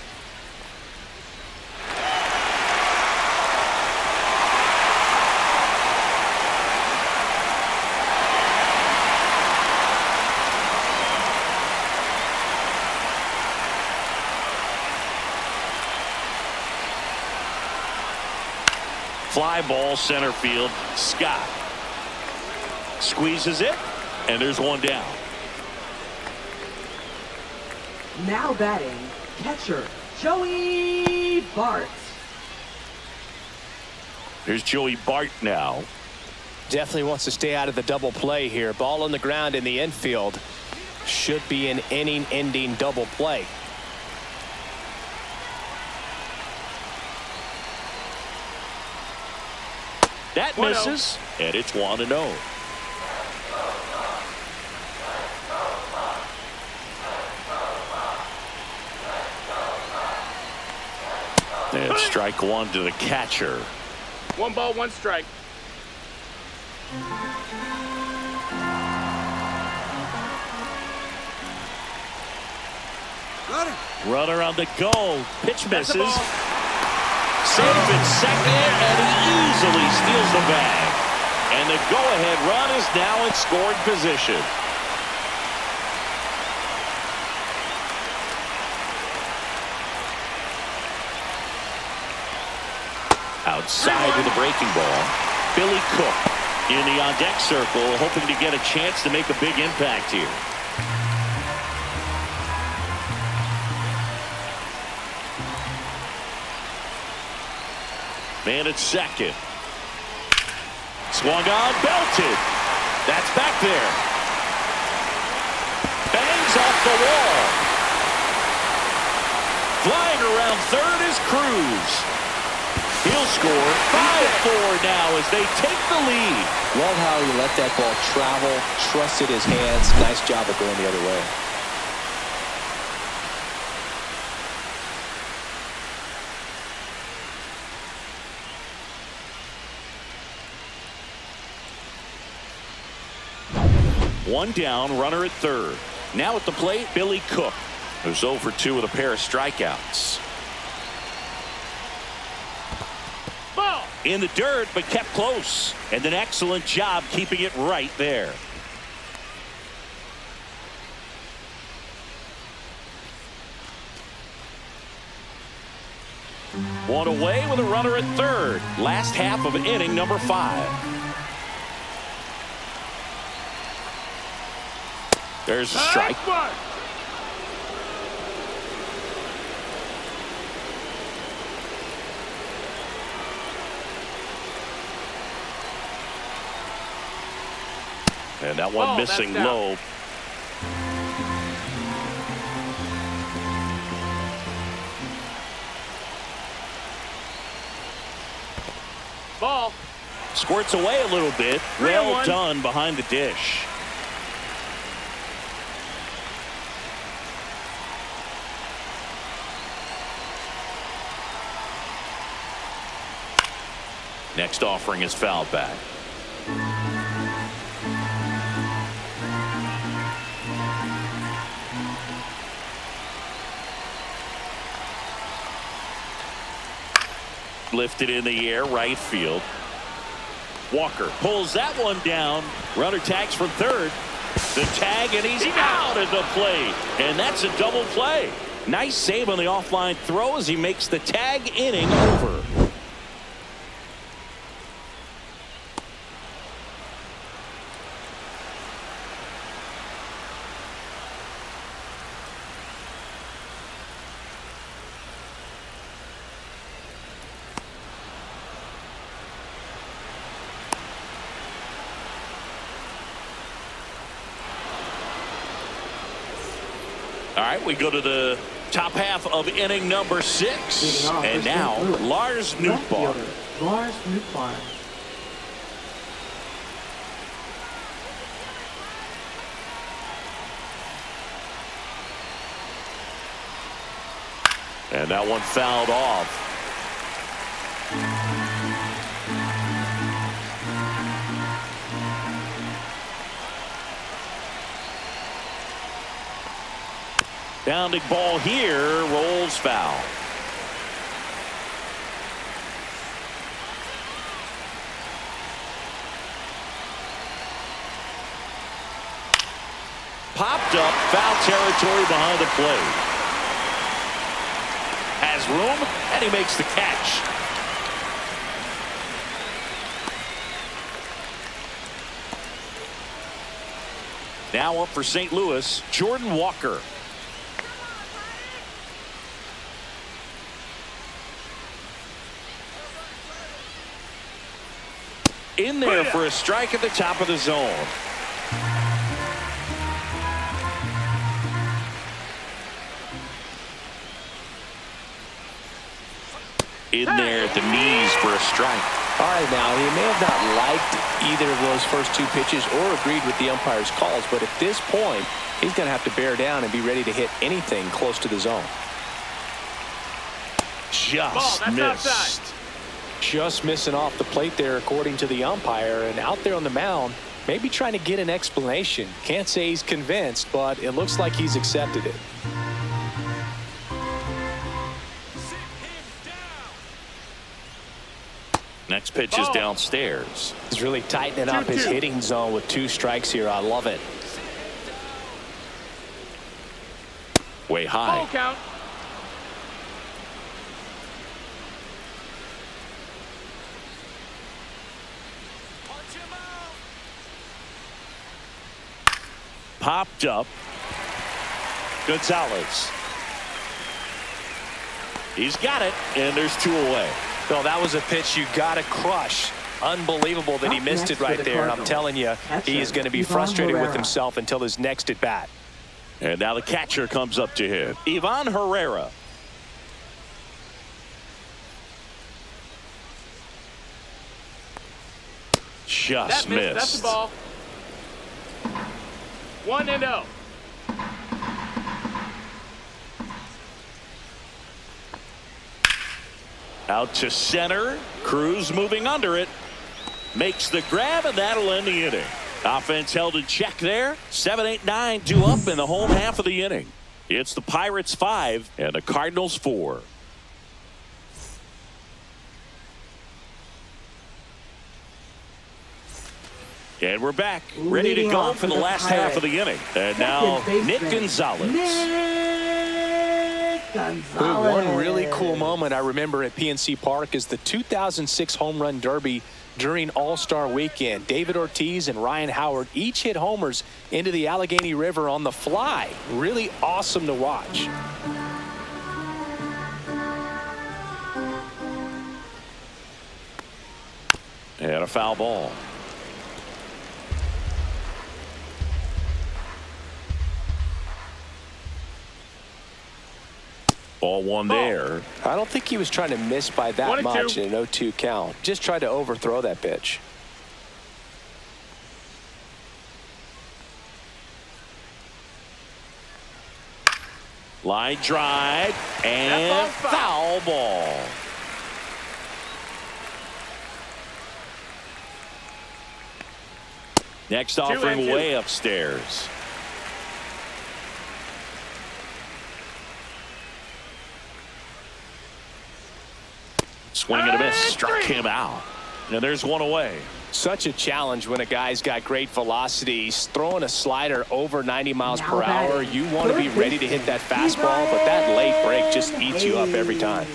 Fly ball center field. Scott squeezes it, and there's one down. Now batting, catcher Joey Bart. Here's Joey Bart now. Definitely wants to stay out of the double play here. Ball on the ground in the infield. Should be an inning-ending double play. That misses, and it's 1-0. And strike one to the catcher. 1 ball, 1 strike. Runner on the go. Pitch That's the misses. ball. Safe at second, and he easily steals the bag. And the go-ahead run is now in scoring position. Outside with a breaking ball. Billy Cook in the on-deck circle, hoping to get a chance to make a big impact here. Man at second. Swung on, belted. That's back there. Bangs off the wall. Flying around third is Cruz. He'll score 5-4 now as they take the lead. Love how he let that ball travel, trusted his hands. Nice job of going the other way. One down, runner at third. Now at the plate, Billy Cook, who's 0 for 2 with a pair of strikeouts. Ball. In the dirt, but kept close. And an excellent job keeping it right there. One away with a runner at third. Last half of inning number 5. There's a strike. One. And that one missing low. Ball. Squirts away a little bit. Well done behind the dish. Next offering is fouled back. Lifted in the air, right field. Walker pulls that one down. Runner tags from third. The tag, and he's out at the plate. And that's a double play. Nice save on the offline throw as he makes the tag inning over. All right, we go to the top half of inning number 6. And now, Lars Nootbaar. Lars Nootbaar. And that one fouled off. Bounding ball here, rolls foul. Popped up, foul territory behind the plate. Has room, and he makes the catch. Now up for St. Louis, Jordan Walker. In there for a strike at the top of the zone. In there at the knees for a strike. All right, now, he may have not liked either of those first two pitches or agreed with the umpire's calls, but at this point, he's going to have to bear down and be ready to hit anything close to the zone. Just missed. Just missing off the plate there, according to the umpire, and out there on the mound, maybe trying to get an explanation. Can't say he's convinced, but it looks like he's accepted it. Next pitch is downstairs. He's really tightening up his hitting zone with 2 strikes here. I love it. Way high. Ball count. Popped up. Gonzalez. He's got it, and there's 2 away. Well, that was a pitch you got to crush. Unbelievable that he missed it right there. And I'm telling you, he is going to be frustrated with himself until his next at bat. And now the catcher comes up to him. Ivan Herrera. Just missed. That's the ball. 1-0. Out to center. Cruz moving under it. Makes the grab, and that'll end the inning. Offense held in check there. 7, 8, 9 due up in the home half of the inning. It's the Pirates 5 and the Cardinals 4. And we're back, ready to go for the last half of the inning. And now Nick Gonzalez. One really cool moment I remember at PNC Park is the 2006 Home Run Derby during All-Star Weekend. David Ortiz and Ryan Howard each hit homers into the Allegheny River on the fly. Really awesome to watch. And a foul ball. Ball one there. I don't think he was trying to miss by that much in an 0-2 count. Just tried to overthrow that pitch. Line drive and foul ball. Next offering way upstairs. Swing and a miss, struck him out. And there's 1 away. Such a challenge when a guy's got great velocity. He's throwing a slider over 90 miles per hour. You want to be ready to hit that fastball, but that late break just eats you up every time.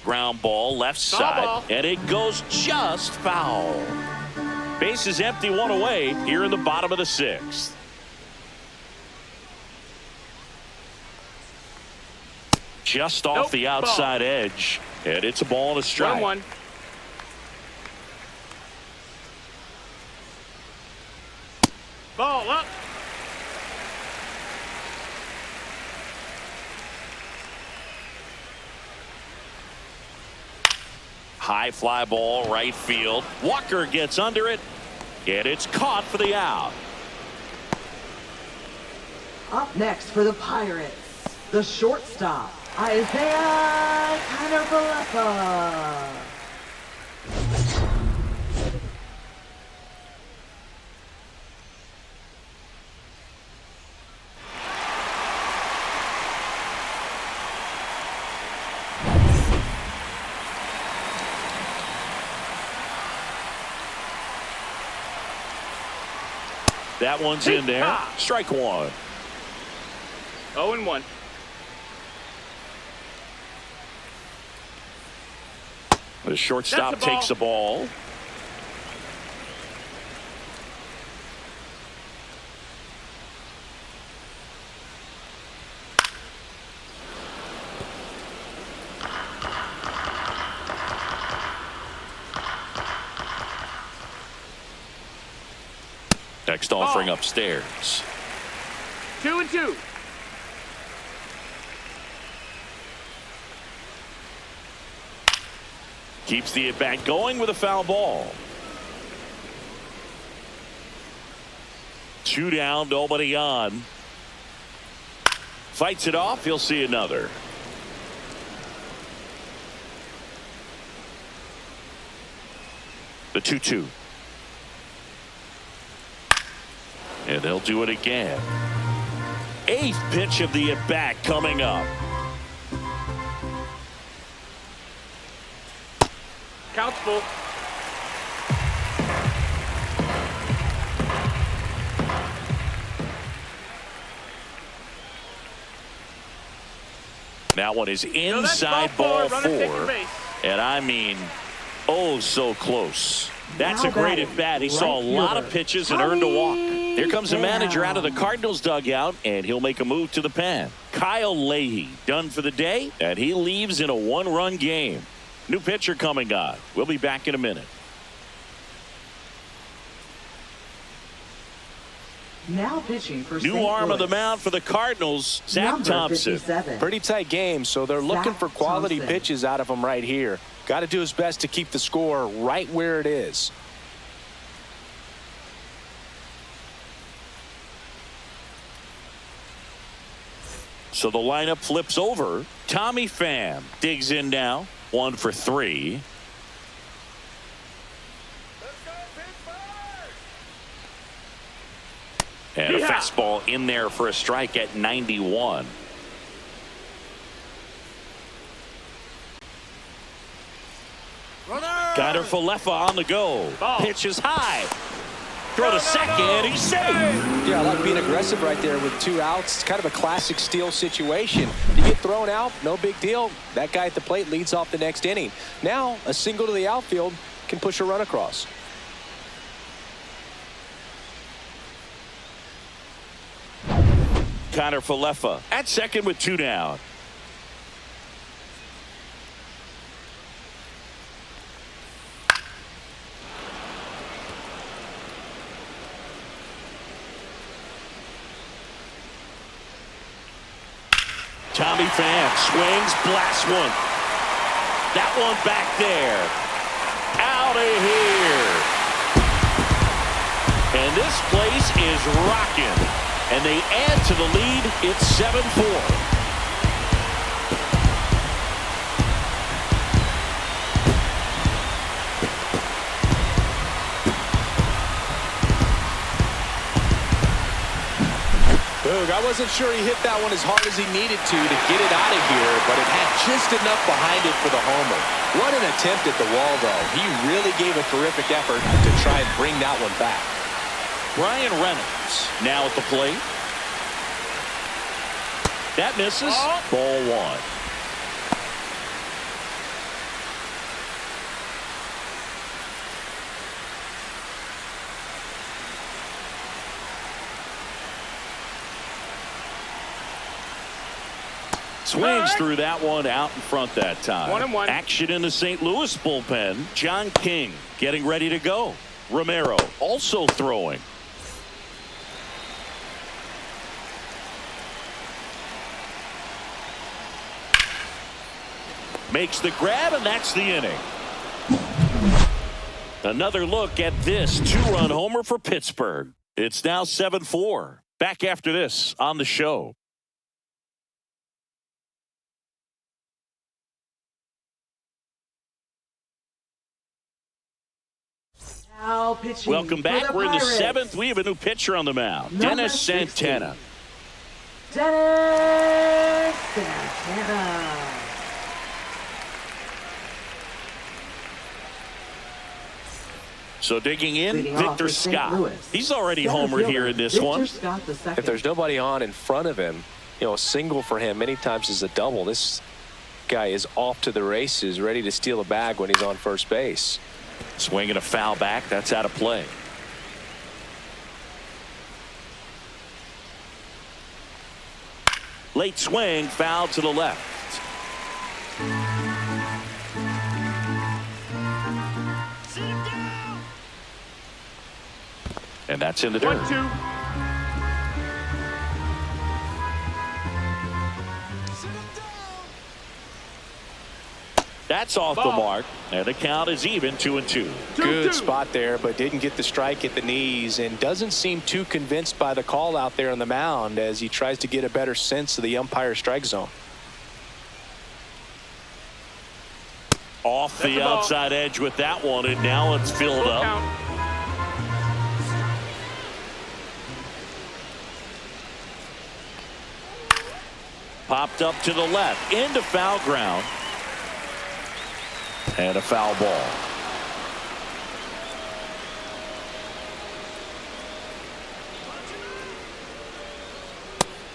Ground ball left side, and it goes just foul. Base is empty, 1 away here in the bottom of the 6th. Just off the outside edge, and it's a ball and a strike. 1-1. Ball up. High fly ball, right field. Walker gets under it, and it's caught for the out. Up next for the Pirates, the shortstop, Isaiah Canavalepa. That one's in there. Strike 1. 0-1. The shortstop takes the ball. Next offering upstairs. 2-2. Keeps the at-bat going with a foul ball. 2 down, nobody on. Fights it off. He'll see another. The 2-2. And they'll do it again. 8th pitch of the at-bat coming up. Count's full. That one is inside ball 4. And I mean, oh, so close. That's a great at bat. He saw a lot of pitches and earned a walk. Here comes the manager out of the Cardinals dugout, and he'll make a move to the pen. Kyle Leahy done for the day, and he leaves in a 1-run game. New pitcher coming on. We'll be back in a minute. Now pitching for New St. arm Louis. of the mound for the Cardinals, Zach Number Thompson. 57. Pretty tight game, so they're looking Zach for quality Thompson. pitches out of him right here. Got to do his best to keep the score right where it is. So the lineup flips over. Tommy Pham digs in now. 1 for 3. And a fastball in there for a strike at 91. Connor Falefa on the go. Pitch is high. Throw to second. He's safe. Yeah, I like being aggressive right there with 2 outs. It's kind of a classic steal situation. You get thrown out, no big deal. That guy at the plate leads off the next inning. Now, a single to the outfield can push a run across. Connor Falefa at second with 2 down. Tommy Pham swings, blasts one. That one back there. Out of here. And this place is rocking. And they add to the lead. It's 7-4. I wasn't sure he hit that one as hard as he needed to get it out of here, but it had just enough behind it for the homer. What an attempt at the wall, though. He really gave a terrific effort to try and bring that one back. Brian Reynolds now at the plate. That misses. Ball 1. Swings through that one out in front that time. 1-1. Action in the St. Louis bullpen. John King getting ready to go. Romero also throwing. Makes the grab, and that's the inning. Another look at this 2-run homer for Pittsburgh. It's now 7-4. Back after this on the show. Now pitching Welcome back. for the We're in the Pirates. 7th. We have a new pitcher on the mound. Number Dennis 60. Santana. Dennis Santana. So digging in, Leading off Victor for St. Scott. Louis. He's already Center homered fielder, here in this Victor one. Scott the second. If there's nobody on in front of him, a single for him many times is a double. This guy is off to the races, ready to steal a bag when he's on first base. Swinging a foul back. That's out of play. Late swing, foul to the left. And that's in the dirt. 1-2. That's off the mark, and the count is even 2-2. Good spot there, but didn't get the strike at the knees, and doesn't seem too convinced by the call out there on the mound as he tries to get a better sense of the umpire strike zone. Off the outside edge with that one, and now it's filled up. Popped up to the left, into foul ground. And a foul ball.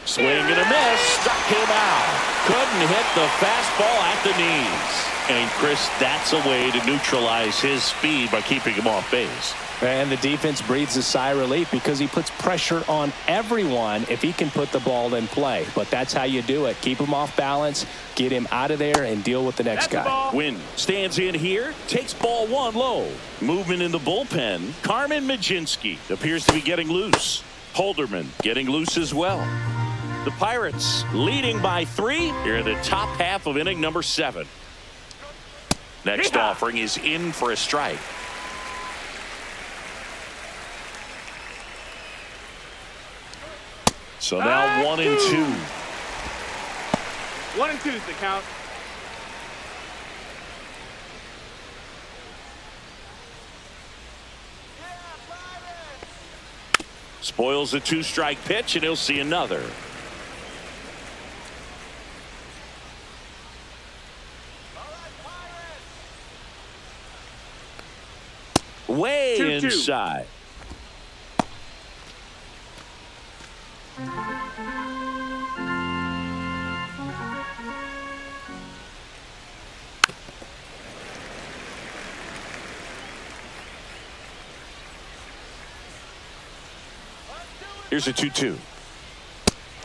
Swing and a miss. Struck him out. Couldn't hit the fastball at the knees. And Chris, that's a way to neutralize his speed by keeping him off base. And the defense breathes a sigh of relief because he puts pressure on everyone if he can put the ball in play. But that's how you do it. Keep him off balance, get him out of there, and deal with the next guy. Wynn stands in here, takes ball one low. Movement in the bullpen. Carmen Majinski appears to be getting loose. Holderman getting loose as well. The Pirates leading by 3 here in the top half of inning number 7. Next offering is in for a strike. So now 1-2. 1-2 is the count. Spoils a 2-strike pitch, and he'll see another. Way 2-2. inside. Here's a 2-2.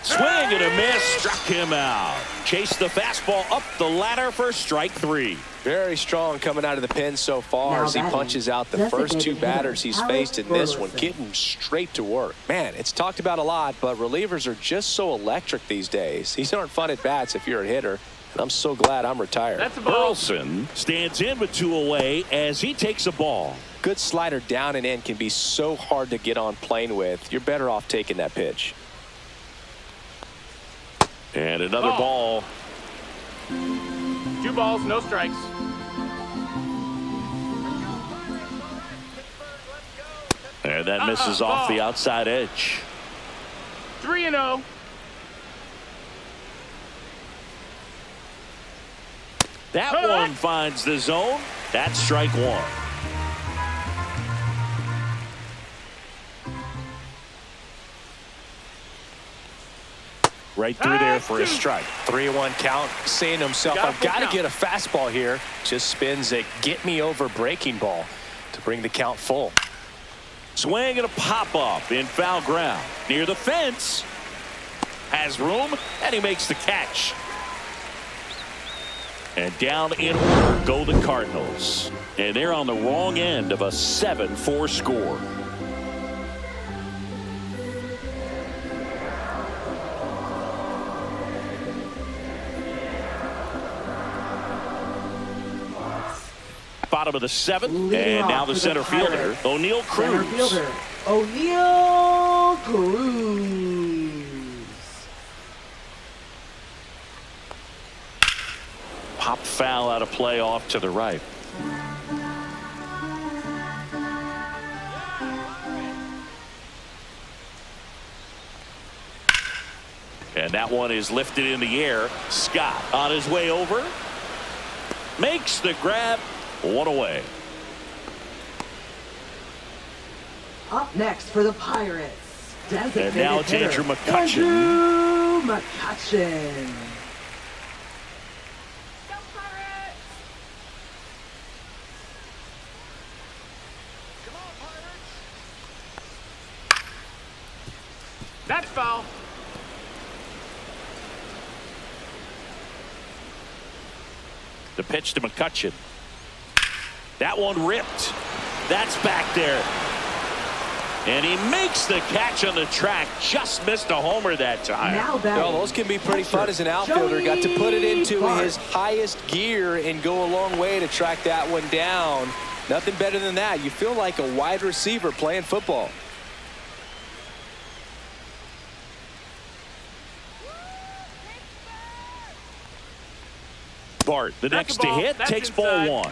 Swing and a miss. Struck him out. Chased the fastball up the ladder for strike 3. Very strong coming out of the pen so far as he punches out the first 2 batters he's faced in this one, getting straight to work. Man, it's talked about a lot, but relievers are just so electric these days. These aren't fun at bats if you're a hitter, and I'm so glad I'm retired. That's a ball. Burleson stands in with 2 away as he takes a ball. Good slider down and in can be so hard to get on plane with. You're better off taking that pitch. And another ball. 2 balls, no strikes. And that misses off the outside edge. 3-0. That one finds the zone. That's strike 1. Right through there for a strike. 3-1 count, saying to himself, I've got to get a fastball here. Just spins a get-me-over breaking ball to bring the count full. Swing and a pop-up in foul ground. Near the fence. Has room, and he makes the catch. And down in order go the Cardinals. And they're on the wrong end of a 7-4 score. Bottom of the 7th, and now the center fielder, O'Neal Cruz. Center fielder, O'Neal Cruz. Pop foul out of play off to the right. And that one is lifted in the air. Scott on his way over. Makes the grab. 1 away. Up next for the Pirates, designated And now it's hitter, Andrew McCutchen. Andrew McCutchen. The pitch to McCutchen. That one ripped. That's back there. And he makes the catch on the track. Just missed a homer that time. Well, those can be pretty fun as an outfielder. Got to put it into his highest gear and go a long way to track that one down. Nothing better than that. You feel like a wide receiver playing football. Bart, the next to hit, takes ball one.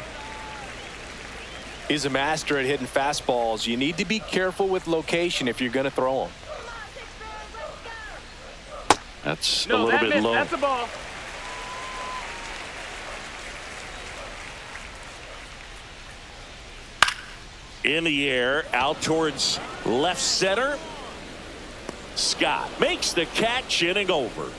He's a master at hitting fastballs. You need to be careful with location if you're going to throw them. That's a little bit low. That's a ball. In the air, out towards left center. Scott makes the catch, inning over.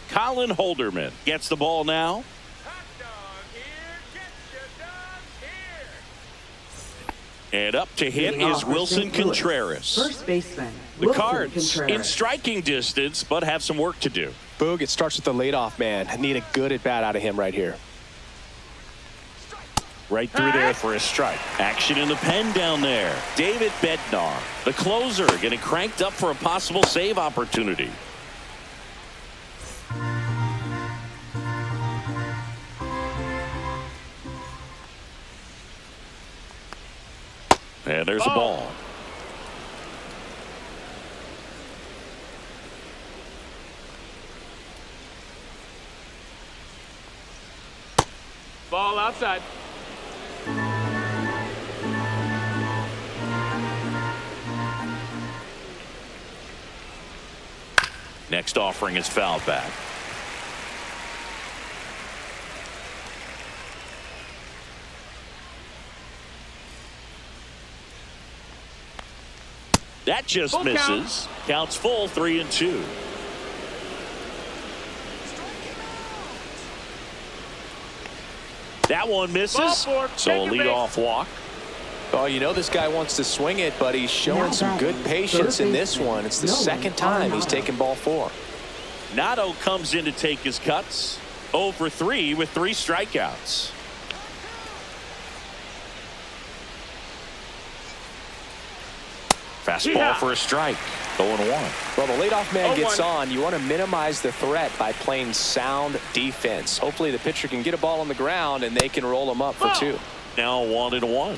Colin Holderman gets the ball now. And up to hit is Wilson Contreras. First baseman. The Cards in striking distance, but have some work to do. Boog, it starts with the leadoff man. I need a good at bat out of him right here. Right through there for a strike. Action in the pen down there. David Bednar, the closer, getting cranked up for a possible save opportunity. And there's a ball. Ball outside. Next offering is foul back. That just Full misses. Counts full, 3-2. That one misses. So a leadoff walk. Oh, you know this guy wants to swing it, but he's showing some good patience in this one. It's the second time he's taken ball 4. Nato comes in to take his cuts. 0 for 3 with 3 strikeouts. Fastball for a strike. 0-1. Well, the leadoff man gets on. You want to minimize the threat by playing sound defense. Hopefully the pitcher can get a ball on the ground and they can roll him up for 2. Now 1-1.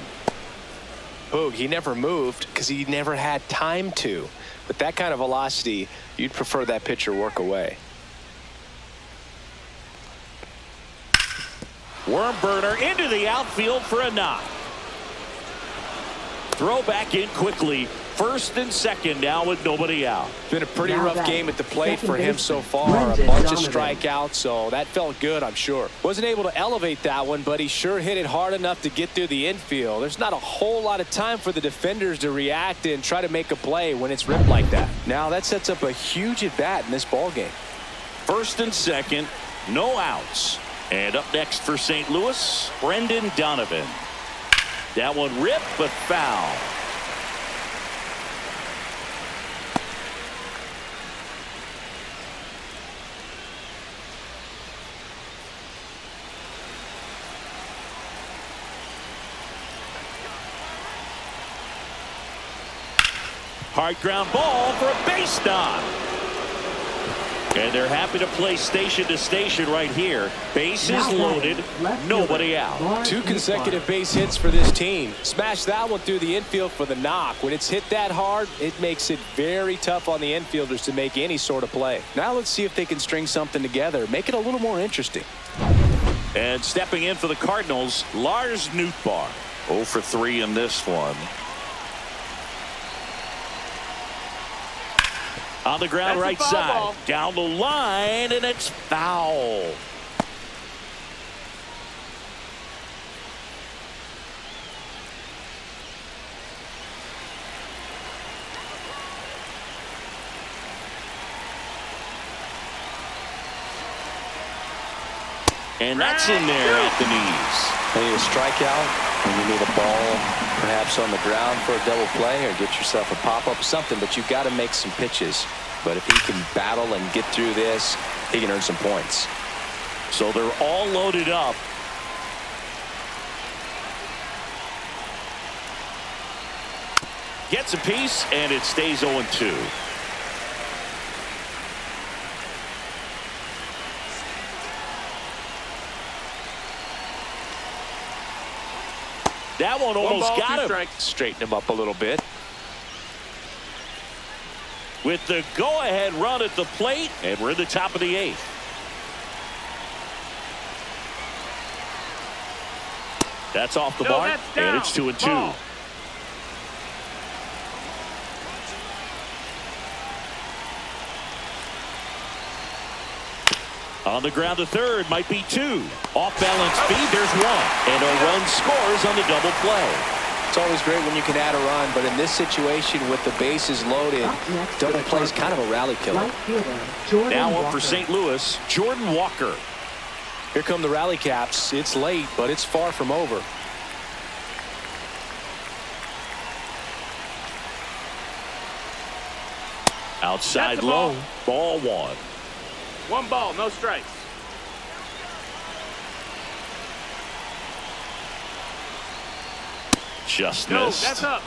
Boog, he never moved because he never had time to. With that kind of velocity, you'd prefer that pitcher work away. Worm burner into the outfield for a knock. Throw back in quickly. First and second now with nobody out. Been a pretty rough game at the plate for him so far. A bunch of strikeouts, so that felt good, I'm sure. Wasn't able to elevate that one, but he sure hit it hard enough to get through the infield. There's not a whole lot of time for the defenders to react and try to make a play when it's ripped like that. Now that sets up a huge at bat in this ball game. First and second, no outs. And up next for St. Louis, Brendan Donovan. That one ripped but foul. Hard ground ball for a base knock. And they're happy to play station to station right here. Bases loaded, nobody out. 2 consecutive base hits for this team. Smash that one through the infield for the knock. When it's hit that hard, it makes it very tough on the infielders to make any sort of play. Now let's see if they can string something together, make it a little more interesting. And stepping in for the Cardinals, Lars Nootbaar. 0 for 3 in this one. On the ground, right side. Ball. Down the line, and it's foul. And that's in there at the knees. You need a strikeout, and you need a ball perhaps on the ground for a double play, or get yourself a pop-up or something, but you've got to make some pitches. But if he can battle and get through this, he can earn some points. So they're all loaded up. Gets a piece, and it stays 0-2. That one almost got him. Straighten him up a little bit. With the go-ahead run at the plate, and we're in the top of the 8th. That's off the mark, and it's 2-2. Ball. On the ground to third, might be 2. Off balance speed, there's 1. And a run scores on the double play. It's always great when you can add a run, but in this situation with the bases loaded, double play is kind of a rally killer. Right fielder, Jordan Now up Walker. for St. Louis, Jordan Walker. Here come the rally caps. It's late, but it's far from over. Outside That's a low, ball. ball 1. 1 ball, no strikes. Just No, missed. that's up.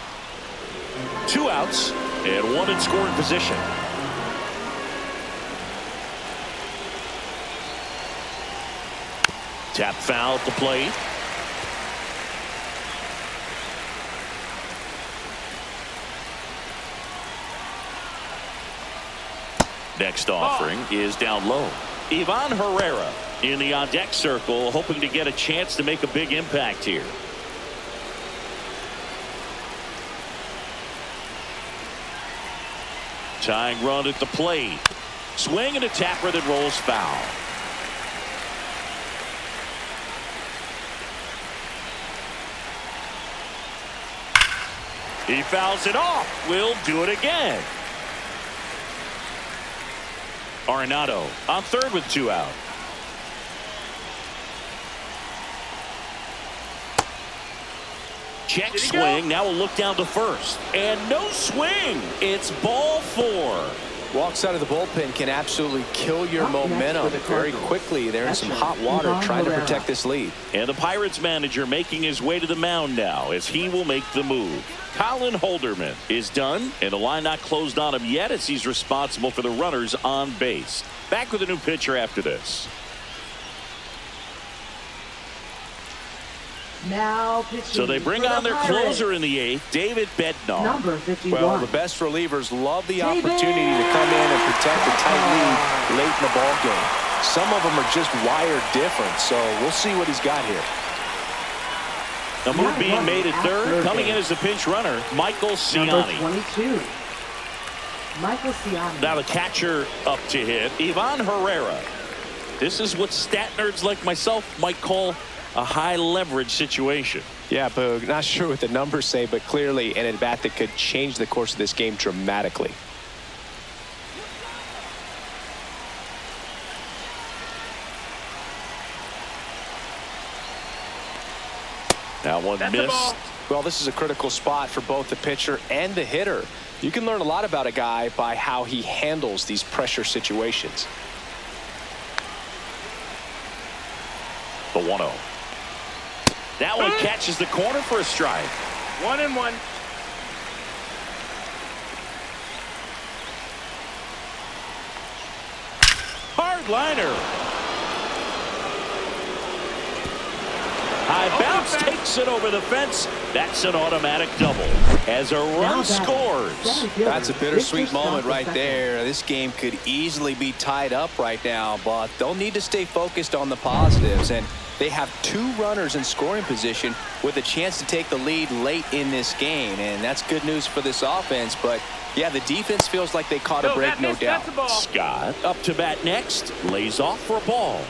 2 outs and 1 in scoring position. Tap foul at the plate. Next offering is down low. Ivan Herrera in the on-deck circle, hoping to get a chance to make a big impact here. Tying run at the plate. Swing and a tapper that rolls foul. He fouls it off. We'll do it again. Arenado on third with 2 out. Check swing. Now we'll look down to first. And no swing. It's ball 4. Walks out of the bullpen can absolutely kill your Up next momentum for the very Cardinals. quickly. They're in some Catcher, hot water Ivan trying to Herrera. protect this lead. And the Pirates manager making his way to the mound now as he will make the move. Colin Holderman is done, and the line not closed on him yet as he's responsible for the runners on base. Back with a new pitcher after this. Now pitching So they bring for the on their Pirates. closer in the 8th, David Bednar. Number 51. Well, the best relievers love the David! opportunity to come in and protect a tight lead late in the ball game. Some of them are just wired different, so we'll see what he's got here. The move being made at third, coming in as the pinch runner, Michael Number Ciani. 22. Michael Ciani. Now the catcher up to hit, Ivan Herrera. This is what stat nerds like myself might call a high leverage situation. Yeah, Boog, not sure what the numbers say, but clearly an at-bat that could change the course of this game dramatically. That one That's a ball. missed. Well, this is a critical spot for both the pitcher and the hitter. You can learn a lot about a guy by how he handles these pressure situations. The 1-0. That one catches the corner for a strike. 1-1. Hard liner. High bounce takes it over the fence. That's an automatic double as a run scores. That's a bittersweet moment right there. This game could easily be tied up right now, but they'll need to stay focused on the positives. And they have 2 runners in scoring position with a chance to take the lead late in this game. And that's good news for this offense. But, yeah, the defense feels like they caught a break, no doubt. That's a ball. Scott up to bat next. Lays off for a ball.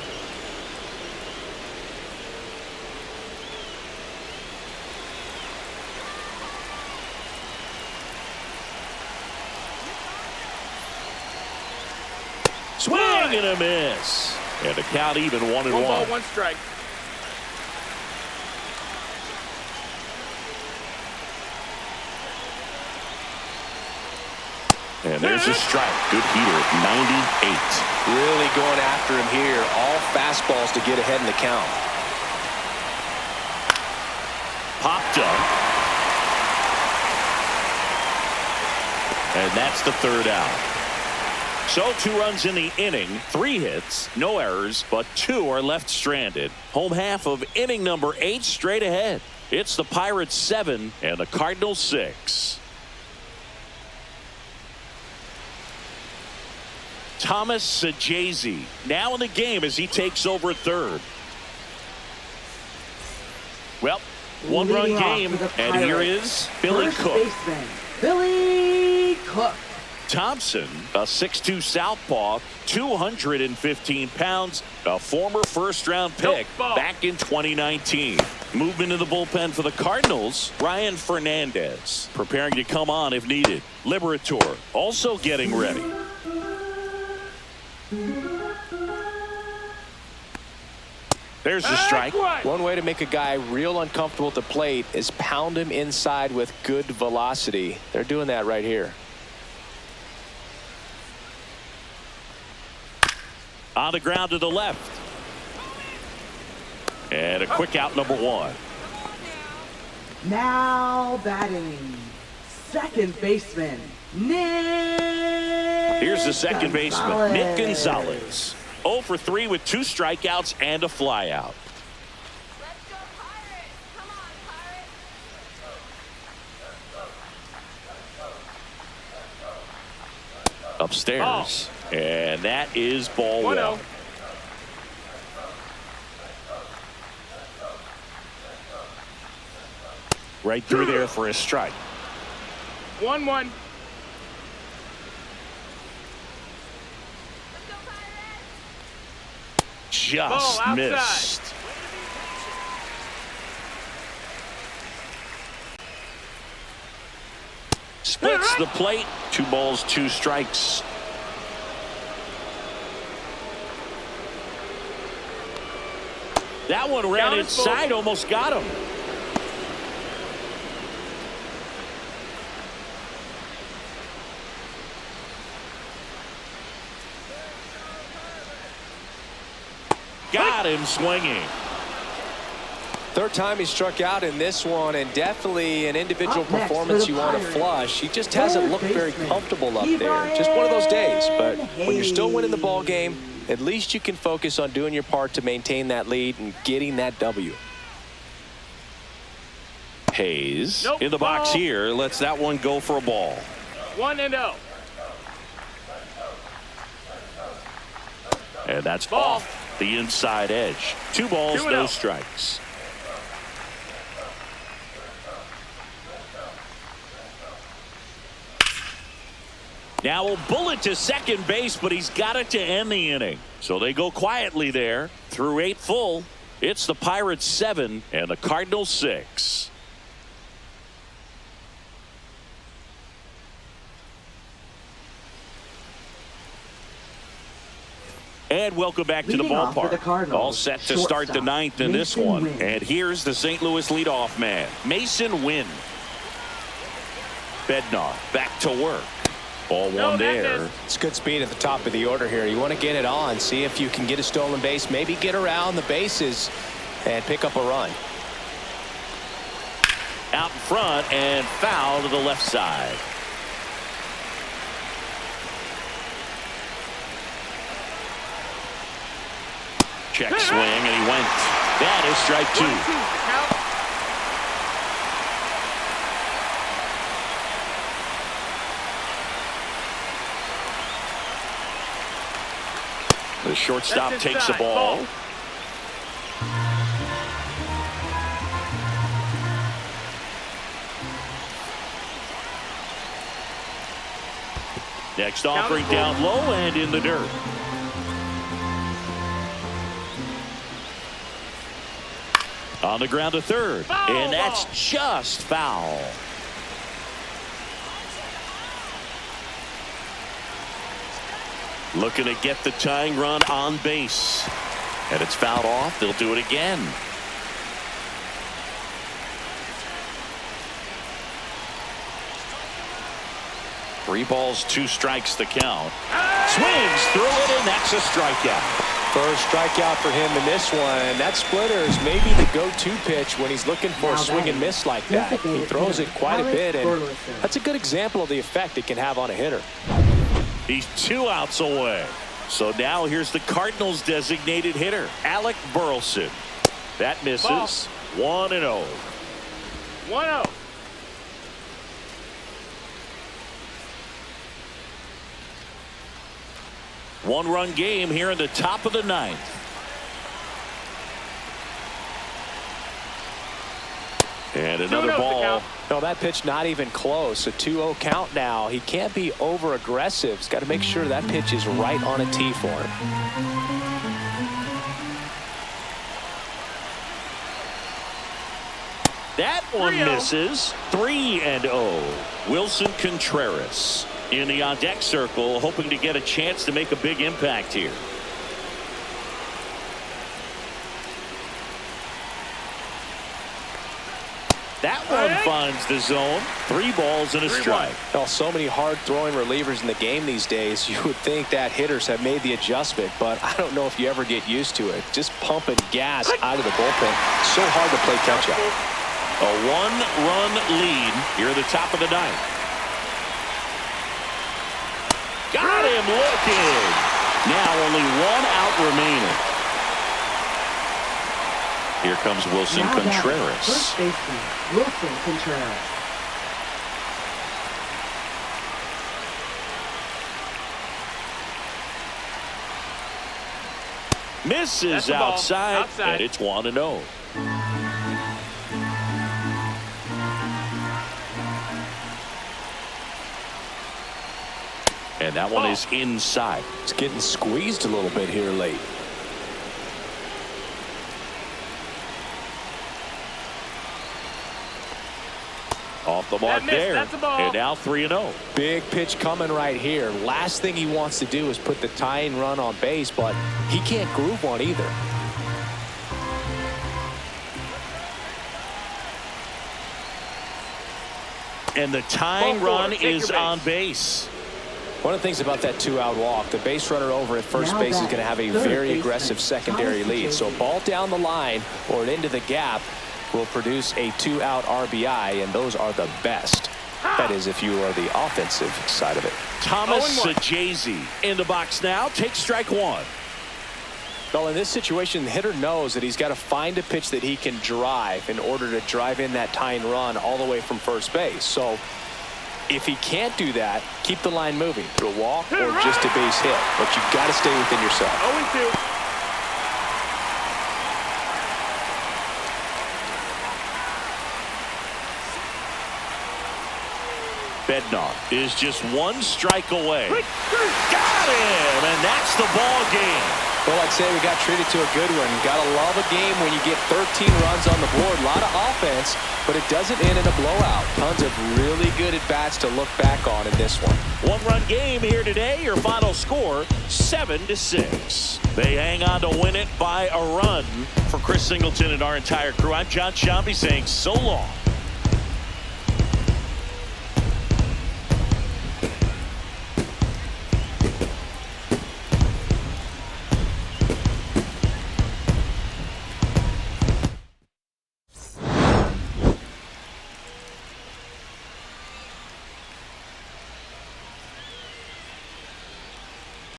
Swing and a miss. And the count even 1-1. One ball, one strike. And there's a strike. Good heater at 98. Really going after him here. All fastballs to get ahead in the count. Popped up. And that's the third out. So 2 runs in the inning, 3 hits, no errors, but 2 are left stranded. Home half of inning number 8 straight ahead. It's the Pirates 7 and the Cardinals 6. Thomas Sajazi now in the game as he takes over at third. Well, 1-run Leading off game, for the and here Pirates, is Billy first Cook. baseman, Billy Cook. Thompson, a 6'2 southpaw, 215 pounds, a former first-round pick back in 2019. Movement in the bullpen for the Cardinals, Ryan Fernandez, preparing to come on if needed. Liberator also getting ready. There's the strike. One way to make a guy real uncomfortable at the plate is pound him inside with good velocity. They're doing that right here. On the ground to the left. And a quick out, number 1. Now batting, second baseman, Nick. Here's the second baseman, Nick Gonzalez. Gonzalez. 0 for 3 with 2 strikeouts and a flyout. Let's go Pirates! Come on, Pirates! Upstairs. And that is ball 1. Right through there for a strike. 1-1. Just missed. Splits the plate. 2 balls, 2 strikes. That one ran inside, almost got him. Got him swinging. Third time he struck out in this one, and definitely an individual Up next performance for the you want to Pirates, flush. He just hasn't looked very baseman, comfortable up there. Just one of those days. But when you're still winning the ball game, at least you can focus on doing your part to maintain that lead and getting that W. Hayes in the box here. Lets that one go for a ball. 1-0. And that's off the inside edge. 2 balls, no strikes. Now a bullet to second base, but he's got it to end the inning. So they go quietly there through 8 full. It's the Pirates 7 and the Cardinals 6. And welcome back to the Leading off for the ballpark. Cardinals, All set to start the shortstop, 9th in this Mason one. Wynn. And here's the St. Louis leadoff man, Mason Wynn. Bednar back to work. Ball 1 there. It's good speed at the top of the order here. You want to get it on, see if you can get a stolen base, maybe get around the bases and pick up a run. Out in front and foul to the left side. Check swing, and he went. That is strike 2. The shortstop takes the ball. Next offering down low and in the dirt. On the ground to third. And that's just foul. Looking to get the tying run on base. And it's fouled off. They'll do it again. Three balls, 2 strikes the count. Swings through it, and that's a strikeout. First strikeout for him in this one. That splitter is maybe the go-to pitch when he's looking for a swing and miss like that. He throws it quite a bit, and that's a good example of the effect it can have on a hitter. He's 2 outs away. So now here's the Cardinals' designated hitter, Alec Burleson. That misses. 1-0. 1-0. One-run game here in the top of the 9th. And another ball. No, that pitch not even close. A 2-0 count now. He can't be over-aggressive. He's got to make sure that pitch is right on a tee for him. That one misses. 3-0. Wilson Contreras in the on-deck circle, hoping to get a chance to make a big impact here. That one finds the zone. 3 balls and a strike. Well, so many hard-throwing relievers in the game these days. You would think that hitters have made the adjustment, but I don't know if you ever get used to it. Just pumping gas out of the bullpen. So hard to play catch-up. A 1-run lead here at the top of the 9th. Got him looking. Now only 1 out remaining. Here comes Wilson Contreras. First baseman, Wilson Contreras. Misses outside, and it's 1-0. And that one is inside. It's getting squeezed a little bit here late. Off the mark there. And now 3-0. Big pitch coming right here. Last thing he wants to do is put the tying run on base, but he can't groove one either. And the tying run is on base. One of the things about that 2-out walk, the base runner over at first base is going to have a very aggressive secondary lead. So a ball down the line or into the gap will produce a 2-out RBI, and those are the best. That is, if you are the offensive side of it. Thomas Sajazi in the box now. Takes strike 1. Well, in this situation, the hitter knows that he's got to find a pitch that he can drive in order to drive in that tying run all the way from first base. So if he can't do that, keep the line moving through a walk or just a base hit. But you've got to stay within yourself. 0-2. Bednar is just 1 strike away. Got him, and that's the ball game. Well, I'd say we got treated to a good one. Gotta love a game when you get 13 runs on the board. A lot of offense, but it doesn't end in a blowout. Tons of really good at-bats to look back on in this one. 1-run game here today. Your final score, 7-6. They hang on to win it by a run. For Chris Singleton and our entire crew, I'm John Shambi saying so long.